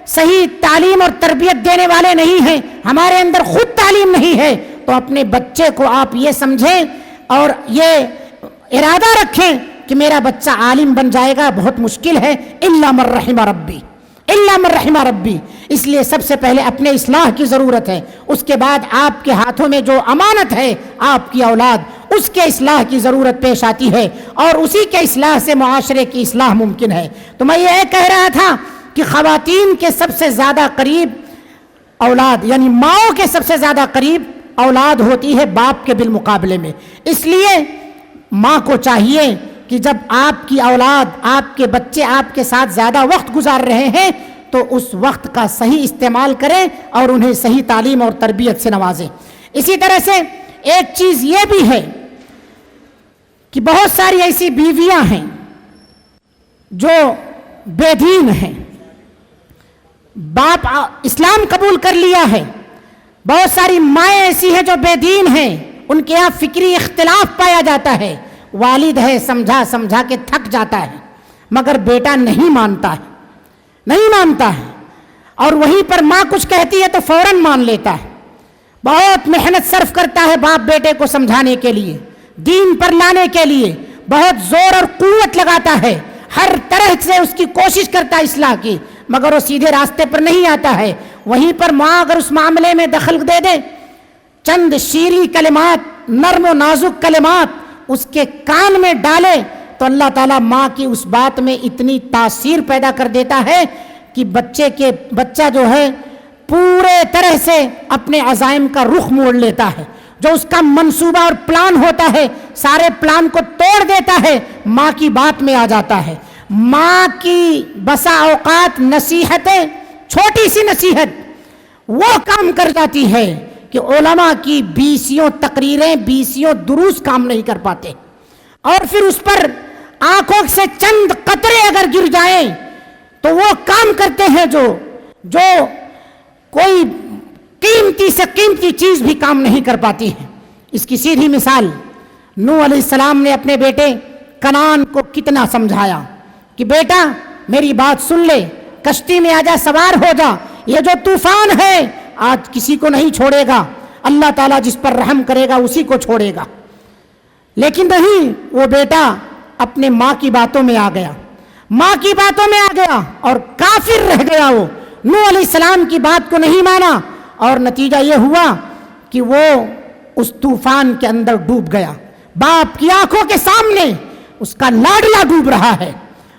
Speaker 1: صحیح تعلیم اور تربیت دینے والے نہیں ہیں، ہمارے اندر خود تعلیم نہیں ہے، تو اپنے بچے کو آپ یہ سمجھیں اور یہ ارادہ رکھیں کہ میرا بچہ عالم بن جائے گا، بہت مشکل ہے. الا من رحم ربی، الا من رحم ربی. اس لیے سب سے پہلے اپنے اصلاح کی ضرورت ہے، اس کے بعد آپ کے ہاتھوں میں جو امانت ہے آپ کی اولاد، اس کے اصلاح کی ضرورت پیش آتی ہے، اور اسی کے اصلاح سے معاشرے کی اصلاح ممکن ہے. تو میں یہ کہہ رہا تھا کہ خواتین کے سب سے زیادہ قریب اولاد، یعنی ماؤں کے سب سے زیادہ قریب اولاد ہوتی ہے باپ کے بالمقابلے میں. اس لیے ماں کو چاہیے کہ جب آپ کی اولاد، آپ کے بچے آپ کے ساتھ زیادہ وقت گزار رہے ہیں تو اس وقت کا صحیح استعمال کریں اور انہیں صحیح تعلیم اور تربیت سے نوازیں. اسی طرح سے ایک چیز یہ بھی ہے کہ بہت ساری ایسی بیویاں ہیں جو بے دین ہیں، باپ اسلام قبول کر لیا ہے، بہت ساری مائیں ایسی ہیں جو بے دین ہیں، ان کے یہاں فکری اختلاف پایا جاتا ہے، والد ہے سمجھا سمجھا کے تھک جاتا ہے، مگر بیٹا نہیں مانتا ہے، اور وہیں پر ماں کچھ کہتی ہے تو فوراً مان لیتا ہے. بہت محنت صرف کرتا ہے باپ بیٹے کو سمجھانے کے لیے، دین پر لانے کے لیے بہت زور اور قوت لگاتا ہے، ہر طرح سے اس کی کوشش کرتا ہے اصلاح کی، مگر وہ سیدھے راستے پر نہیں آتا ہے. وہیں پر ماں اگر اس معاملے میں دخل دے دے، چند شیریں کلمات، نرم و نازک کلمات اس کے کان میں ڈالے، تو اللہ تعالیٰ ماں کی اس بات میں اتنی تاثیر پیدا کر دیتا ہے کہ بچہ جو ہے پورے طرح سے اپنے عزائم کا رخ موڑ لیتا ہے. جو اس کا منصوبہ اور پلان ہوتا ہے سارے پلان کو توڑ دیتا ہے، ماں کی بات میں آ جاتا ہے. ماں کی بسا اوقات نصیحتیں، چھوٹی سی نصیحت وہ کام کر جاتی ہے کہ علماء کی 20 تقریریں 20 دروس کام نہیں کر پاتے، اور پھر اس پر آنکھوں سے چند قطرے اگر گر جائیں تو وہ کام کرتے ہیں جو کوئی قیمتی سے قیمتی چیز بھی کام نہیں کر پاتی ہے۔ اس کی سیدھی مثال نوح علیہ السلام نے اپنے بیٹے کنعان کو کتنا سمجھایا کہ بیٹا میری بات سن لے، کشتی میں آجا، سوار ہو جا، یہ جو طوفان ہے آج کسی کو نہیں چھوڑے گا، اللہ تعالیٰ جس پر رحم کرے گا اسی کو چھوڑے گا۔ لیکن نہیں، وہ بیٹا اپنے ماں کی باتوں میں آ گیا، ماں کی باتوں میں آ گیا اور کافر رہ گیا۔ وہ نوح علیہ السلام کی بات کو نہیں مانا اور نتیجہ یہ ہوا کہ وہ اس طوفان کے اندر ڈوب گیا۔ باپ کی آنکھوں کے سامنے اس کا لاڈلا ڈوب رہا ہے،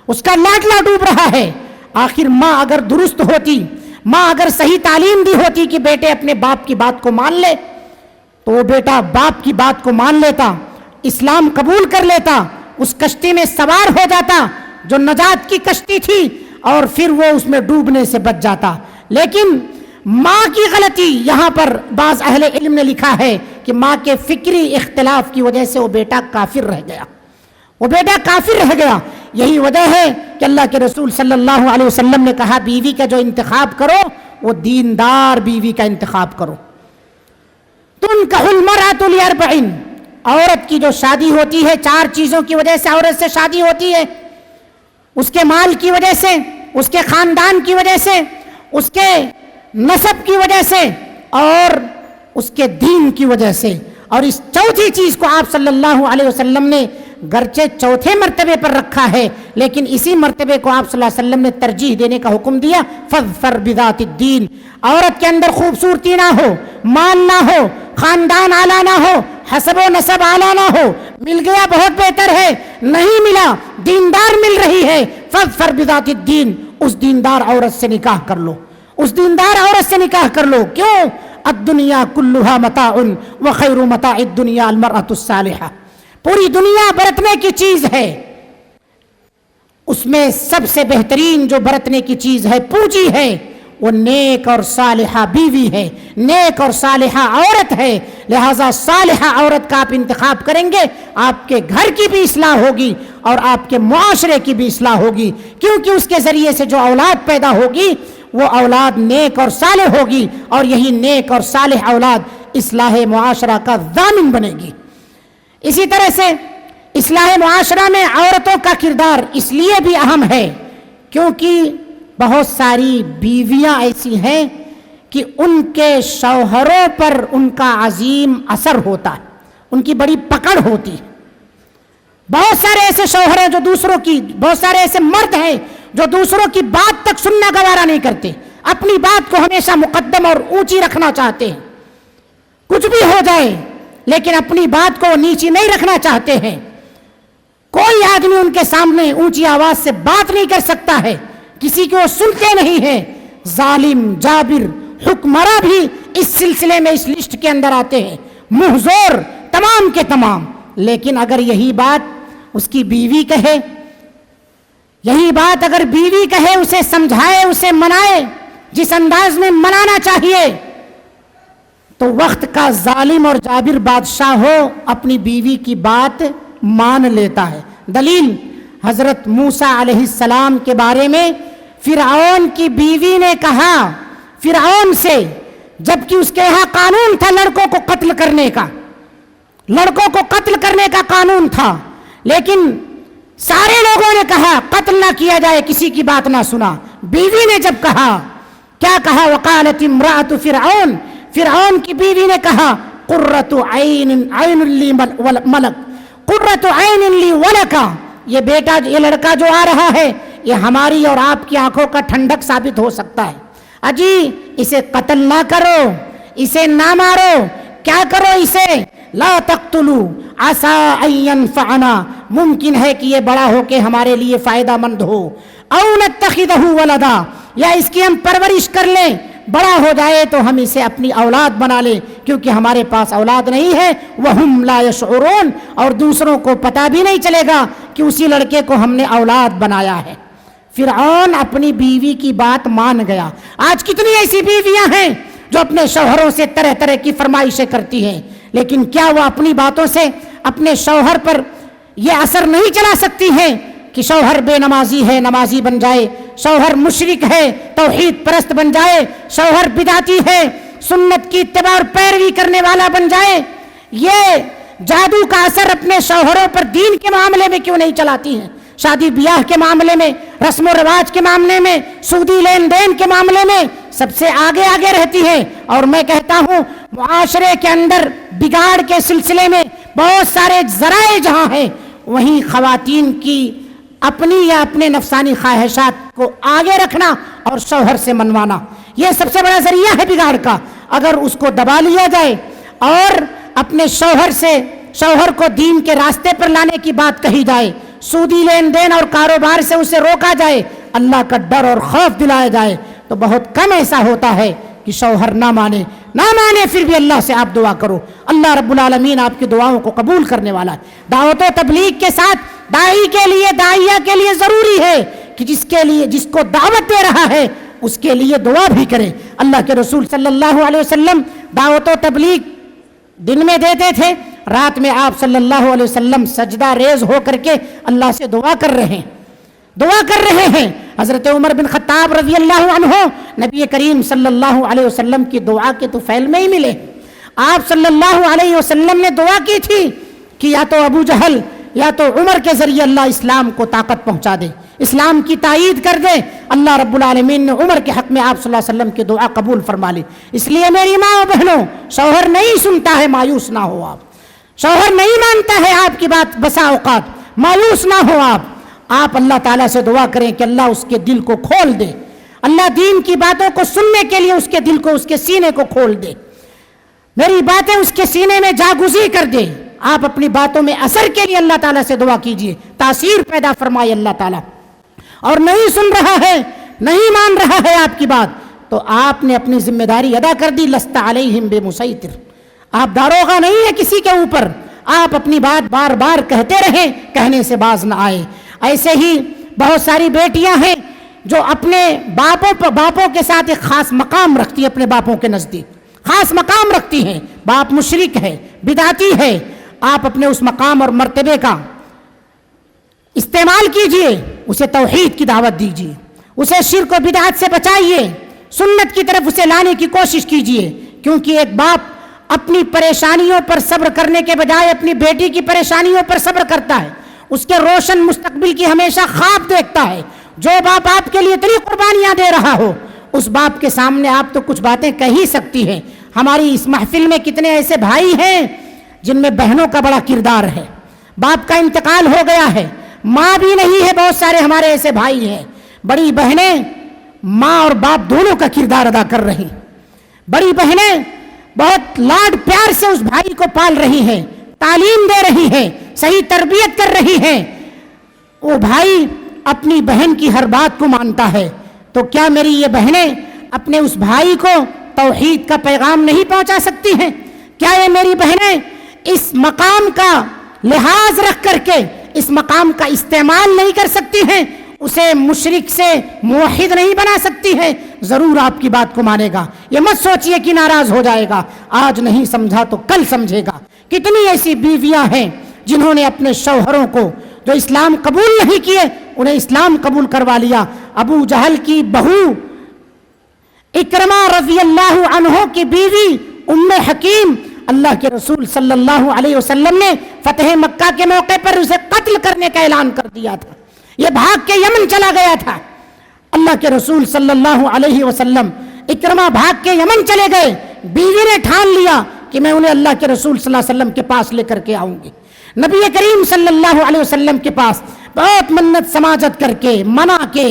Speaker 1: اس کا لاڈلا ڈوب رہا ہے۔ آخر ماں اگر درست ہوتی، ماں اگر صحیح تعلیم دی ہوتی کہ بیٹے اپنے باپ کی بات کو مان لے، تو وہ بیٹا باپ کی بات کو مان لیتا، اسلام قبول کر لیتا، اس کشتی میں سوار ہو جاتا جو نجات کی کشتی تھی، اور پھر وہ اس میں ڈوبنے سے بچ جاتا۔ لیکن ماں کی غلطی، یہاں پر بعض اہل علم نے لکھا ہے کہ ماں کے فکری اختلاف کی وجہ سے وہ بیٹا کافر رہ گیا، وہ بیٹا کافر رہ گیا۔ یہی وجہ ہے کہ اللہ کے رسول صلی اللہ علیہ وسلم نے کہا بیوی کا جو انتخاب کرو وہ دیندار بیوی کا انتخاب کرو۔ تنکح المرأة لأربع، عورت کی جو شادی ہوتی ہے 4 چیزوں کی وجہ سے عورت سے شادی ہوتی ہے، اس کے مال کی وجہ سے، اس کے خاندان کی وجہ سے، اس کے نسب کی وجہ سے اور اس کے دین کی وجہ سے۔ اور اس چوتھی چیز کو آپ صلی اللہ علیہ وسلم نے گرچہ چوتھے مرتبے پر رکھا ہے، لیکن اسی مرتبے کو آپ صلی اللہ علیہ وسلم نے ترجیح دینے کا حکم دیا، فاظفر بذات الدین۔ عورت کے اندر خوبصورتی نہ ہو، مال نہ ہو، خاندان اعلیٰ نہ ہو، حسب و نسب اعلیٰ نہ ہو، مل گیا بہت بہتر ہے، نہیں ملا دیندار مل رہی ہے، فاظفر بذات الدین، اس دیندار عورت سے نکاح کر لو، اس دیندار عورت سے نکاح کر لو۔ کیوں؟ الدنیا کلھا متاع وخیر متاع الدنیا المرأة الصالحہ، پوری دنیا برتنے کی چیز ہے، اس میں سب سے بہترین جو برتنے کی چیز ہے، پونجی ہے، وہ نیک اور صالحہ بیوی ہے، نیک اور صالحہ عورت ہے۔ لہذا صالحہ عورت کا آپ انتخاب کریں گے، آپ کے گھر کی بھی اصلاح ہوگی اور آپ کے معاشرے کی بھی اصلاح ہوگی، کیونکہ اس کے ذریعے سے جو اولاد پیدا ہوگی وہ اولاد نیک اور صالح ہوگی، اور یہی نیک اور صالح اولاد اصلاح معاشرہ کا ضامن بنے گی۔ اسی طرح سے اصلاح معاشرہ میں عورتوں کا کردار اس لیے بھی اہم ہے کیونکہ بہت ساری بیویاں ایسی ہیں کہ ان کے شوہروں پر ان کا عظیم اثر ہوتا ہے، ان کی بڑی پکڑ ہوتی ہے۔ بہت سارے ایسے شوہر ہیں جو دوسروں کی، بہت سارے ایسے مرد ہیں جو دوسروں کی بات تک سننا گوارا نہیں کرتے، اپنی بات کو ہمیشہ مقدم اور اونچی رکھنا چاہتے ہیں، کچھ بھی ہو جائے لیکن اپنی بات کو نیچی نہیں رکھنا چاہتے ہیں۔ کوئی آدمی ان کے سامنے اونچی آواز سے بات نہیں کر سکتا ہے، کسی کو سنتے نہیں ہیں۔ ظالم، جابر، حکمراں بھی اس سلسلے میں اس لسٹ کے اندر آتے ہیں، محظور تمام کے تمام۔ لیکن اگر یہی بات اس کی بیوی کہے، یہی بات اگر بیوی کہے، اسے سمجھائے، اسے منائے جس انداز میں منانا چاہیے، تو وقت کا ظالم اور جابر بادشاہ ہو اپنی بیوی کی بات مان لیتا ہے۔ دلیل حضرت موسیٰ علیہ السلام کے بارے میں فرعون کی بیوی نے کہا فرعون سے، جبکہ اس کے یہاں قانون تھا لڑکوں کو قتل کرنے کا، لڑکوں کو قتل کرنے کا قانون تھا، لیکن سارے لوگوں نے کہا قتل نہ کیا جائے، کسی کی بات نہ سنا۔ بیوی نے جب کہا، کیا کہا؟ وقالت امرأة فرعون، فرعون کی بیوی نے کہا قرۃ عین لی ملک، قرۃ عین لی ولک، یہ بیٹا، یہ لڑکا جو آ رہا ہے یہ ہماری اور آپ کی آنکھوں کا ٹھنڈک ثابت ہو سکتا ہے۔ اجی اسے قتل نہ کرو، اسے نہ مارو، کیا کرو اسے؟ لا تقتلوا عسى ان ينفعنا، ممکن ہے کہ یہ بڑا ہو کے ہمارے لیے فائدہ مند ہو، او نتخذه ولدا، یا اس کی ہم پرورش کر لیں، بڑا ہو جائے تو ہم اسے اپنی اولاد بنا لیں، کیونکہ ہمارے پاس اولاد نہیں ہے۔ وہم لا یشعرون، اور دوسروں کو پتہ بھی نہیں چلے گا کہ اسی لڑکے کو ہم نے اولاد بنایا ہے۔ فرعون اپنی بیوی کی بات مان گیا۔ آج کتنی ایسی بیویاں ہیں جو اپنے شوہروں سے طرح طرح کی فرمائشیں کرتی ہیں، لیکن کیا وہ اپنی باتوں سے اپنے شوہر پر یہ اثر نہیں چلا سکتی ہیں کہ شوہر بے نمازی ہے نمازی بن جائے، شوہر مشرک ہے توحید پرست بن جائے، شوہر بدعتی ہے سنت کی اتباع اور پیروی کرنے والا بن جائے، یہ جادو کا اثر اپنے شوہروں پر دین کے معاملے میں کیوں نہیں چلاتی ہیں؟ شادی بیاہ کے معاملے میں، رسم و رواج کے معاملے میں، سودی لین دین کے معاملے میں سب سے آگے آگے رہتی ہے۔ اور میں کہتا ہوں معاشرے کے اندر بگاڑ کے سلسلے میں بہت سارے ذرائع جہاں ہیں، وہیں خواتین کی اپنی یا اپنے نفسانی خواہشات کو آگے رکھنا اور شوہر سے منوانا، یہ سب سے بڑا ذریعہ ہے بگاڑ کا۔ اگر اس کو دبا لیا جائے اور اپنے شوہر کو دین کے راستے پر لانے کی بات کہی جائے، سودی لین دین اور کاروبار سے اسے روکا جائے، اللہ کا ڈر اور خوف دلایا جائے، تو بہت کم ایسا ہوتا ہے کہ شوہر نہ مانے پھر بھی اللہ سے آپ دعا کرو، اللہ رب العالمین آپ کی دعاؤں کو قبول کرنے والا ہے۔ دعوت و تبلیغ کے ساتھ داعیہ کے لیے ضروری ہے کہ جس کو دعوت دے رہا ہے اس کے لیے دعا بھی کرے۔ اللہ کے رسول صلی اللہ علیہ وسلم دعوت و تبلیغ دن میں دیتے تھے، رات میں آپ صلی اللہ علیہ وسلم سجدہ ریز ہو کر کے اللہ سے دعا کر رہے ہیں۔ حضرت عمر بن خطاب رضی اللہ عنہ نبی کریم صلی اللہ علیہ وسلم کی دعا کے تو فعل میں ہی ملے۔ آپ صلی اللہ علیہ وسلم نے دعا کی تھی کہ یا تو ابو جہل یا تو عمر کے ذریعے اللہ اسلام کو طاقت پہنچا دے، اسلام کی تائید کر دے۔ اللہ رب العالمین نے عمر کے حق میں آپ صلی اللہ علیہ وسلم کی دعا قبول فرما لی۔ اس لیے میری ماں و بہنوں، شوہر نہیں سنتا ہے مایوس نہ ہو آپ، شوہر نہیں مانتا ہے آپ کی بات بسا اوقات، مایوس نہ ہو آپ اللہ تعالیٰ سے دعا کریں کہ اللہ اس کے دل کو کھول دے، اللہ دین کی باتوں کو سننے کے لیے اس کے دل کو، اس کے سینے کو کھول دے، میری باتیں اس کے سینے میں جاگزی کر دے۔ آپ اپنی باتوں میں اثر کے لیے اللہ تعالیٰ سے دعا کیجئے، تاثیر پیدا فرمائے اللہ تعالیٰ۔ اور نہیں سن رہا ہے، نہیں مان رہا ہے آپ کی بات، تو آپ نے اپنی ذمہ داری ادا کر دی، لست علیہم بمسیطر، آپ داروغہ نہیں ہے کسی کے اوپر، آپ اپنی بات بار بار کہتے رہیں، کہنے سے باز نہ آئے۔ ایسے ہی بہت ساری بیٹیاں ہیں جو اپنے باپوں کے ساتھ ایک خاص مقام رکھتی ہیں، اپنے باپوں کے نزدیک خاص مقام رکھتی ہیں، باپ مشرک ہے، بدعتی ہے، آپ اپنے اس مقام اور مرتبے کا استعمال کیجئے، اسے توحید کی دعوت دیجئے، اسے شرک و بدعت سے بچائیے، سنت کی طرف اسے لانے کی کوشش کیجئے، کیونکہ ایک باپ اپنی پریشانیوں پر صبر کرنے کے بجائے اپنی بیٹی کی پریشانیوں پر صبر کرتا ہے، اس کے روشن مستقبل کی ہمیشہ خواب دیکھتا ہے۔ جو باپ آپ کے لیے اتنی قربانیاں دے رہا ہو، اس باپ کے سامنے آپ تو کچھ باتیں کہہ ہی سکتی ہیں۔ ہماری اس محفل میں کتنے ایسے بھائی ہیں جن میں بہنوں کا بڑا کردار ہے، باپ کا انتقال ہو گیا ہے، ماں بھی نہیں ہے، بہت سارے ہمارے ایسے بھائی ہیں، بڑی بہنیں ماں اور باپ دونوں کا کردار ادا کر رہی، بڑی بہنیں بہت لاڈ پیار سے اس بھائی کو پال رہی ہیں، تعلیم دے رہی ہیں، صحیح تربیت کر رہی ہیں۔ وہ بھائی اپنی بہن کی ہر بات کو مانتا ہے، تو کیا میری یہ بہنیں اپنے اس بھائی کو توحید کا پیغام نہیں پہنچا سکتی ہیں؟ کیا یہ میری بہنیں اس مقام کا لحاظ رکھ کر کے اس مقام کا استعمال نہیں کر سکتی ہیں؟ اسے مشرک سے موحد نہیں بنا سکتی ہے؟ ضرور آپ کی بات کو مانے گا، یہ مت سوچئے کہ ناراض ہو جائے گا، آج نہیں سمجھا تو کل سمجھے گا۔ کتنی ایسی بیویاں ہیں جنہوں نے اپنے شوہروں کو جو اسلام قبول نہیں کیے انہیں اسلام قبول کروا لیا۔ ابو جہل کی بہو اکرمہ رضی اللہ عنہ کی بیوی ام حکیم، اللہ کے رسول صلی اللہ علیہ وسلم نے فتح مکہ کے موقع پر اسے قتل کرنے کا اعلان کر دیا تھا، یہ بھاگ کے یمن چلا گیا تھا۔ اللہ کے رسول صلی اللہ علیہ وسلم، اکرمہ بھاگ کے یمن چلے گئے، بیوی نے ٹھان لیا کہ میں انہیں اللہ کے رسول صلی اللہ علیہ وسلم کے پاس لے کر کے آؤں گی۔ نبی کریم صلی اللہ علیہ وسلم کے پاس بہت منت سماجت کر کے، منا کے،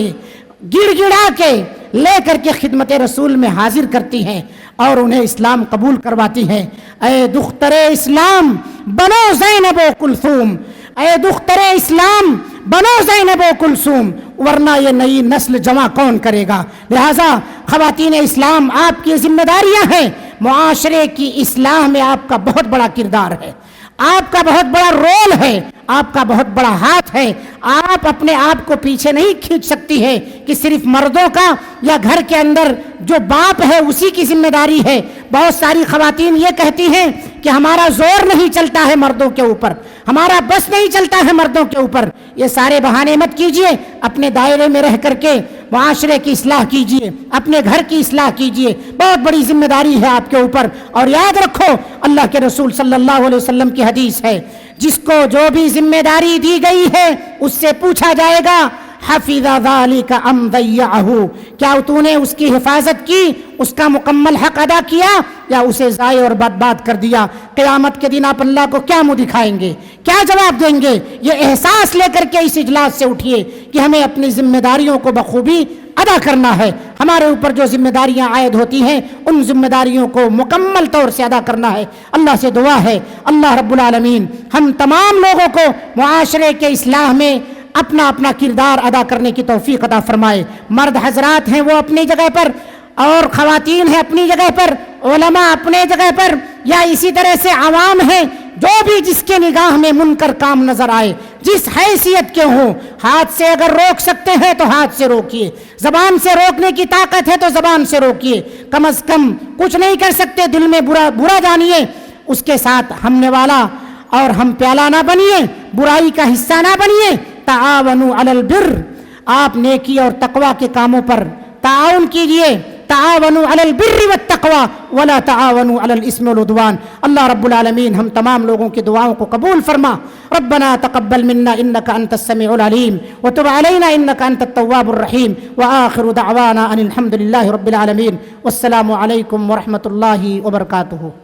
Speaker 1: گڑ گڑا کے لے کر کے خدمت رسول میں حاضر کرتی ہیں اور انہیں اسلام قبول کرواتی ہیں۔ اے دختر اسلام بنو زینب و کلثوم، اے دختر اسلام بنو زینب و کلثوم، ورنہ یہ نئی نسل جمع کون کرے گا؟ لہذا خواتین اسلام، آپ کی ذمہ داریاں ہیں، معاشرے کی اصلاح میں آپ کا بہت بڑا کردار ہے، آپ کا بہت بڑا رول ہے، آپ کا بہت بڑا ہاتھ ہے۔ آپ اپنے آپ کو پیچھے نہیں کھینچ سکتی ہے کہ صرف مردوں کا یا گھر کے اندر جو باپ ہے اسی کی ذمہ داری ہے۔ بہت ساری خواتین یہ کہتی ہیں کہ ہمارا زور نہیں چلتا ہے مردوں کے اوپر، ہمارا بس نہیں چلتا ہے مردوں کے اوپر. یہ سارے بہانے مت کیجئے, اپنے دائرے میں رہ کر کے معاشرے کی اصلاح کیجئے, اپنے گھر کی اصلاح کیجئے. بہت بڑی ذمہ داری ہے آپ کے اوپر. اور یاد رکھو, اللہ کے رسول صلی اللہ علیہ وسلم کی حدیث ہے, جس کو جو بھی ذمہ داری دی گئی ہے اس سے پوچھا جائے گا حفظ ذلك ام ضيعه, کیا تو نے اس کی حفاظت کی, اس کا مکمل حق ادا کیا, یا اسے ضائع اور برباد کر دیا. قیامت کے دن آپ اللہ کو کیا منہ دکھائیں گے, کیا جواب دیں گے؟ یہ احساس لے کر کے اس اجلاس سے اٹھیے کہ ہمیں اپنی ذمہ داریوں کو بخوبی ادا کرنا ہے. ہمارے اوپر جو ذمہ داریاں عائد ہوتی ہیں ان ذمہ داریوں کو مکمل طور سے ادا کرنا ہے. اللہ سے دعا ہے اللہ رب العالمین ہم تمام لوگوں کو معاشرے کے اصلاح میں اپنا اپنا کردار ادا کرنے کی توفیق عطا فرمائے. مرد حضرات ہیں وہ اپنی جگہ پر, اور خواتین ہیں اپنی جگہ پر, علماء اپنے جگہ پر, یا اسی طرح سے عوام ہیں, جو بھی جس کے نگاہ میں منکر کام نظر آئے, جس حیثیت کے ہوں, ہاتھ سے اگر روک سکتے ہیں تو ہاتھ سے روکیے, زبان سے روکنے کی طاقت ہے تو زبان سے روکیے. کم از کم کچھ نہیں کر سکتے, دل میں برا جانیے, اس کے ساتھ ہمنے والا اور ہم پیالہ نہ بنیے, برائی کا حصہ نہ بنیے. تعاونوا علی البر, آپ نیکی اور تقوی کے کاموں پر تعاون کیجئے. تعاونوا علی البر والتقوی ولا تعاونوا علی الاثم والعدوان. اللہ رب العالمین ہم تمام لوگوں کی دعاؤں کو قبول فرما. ربنا تقبل منا انك انت السميع العليم وتب علينا انك انت التواب الرحيم. واخر دعوانا ان الحمد لله رب العالمين. والسلام علیکم ورحمۃ اللہ وبرکاتہ.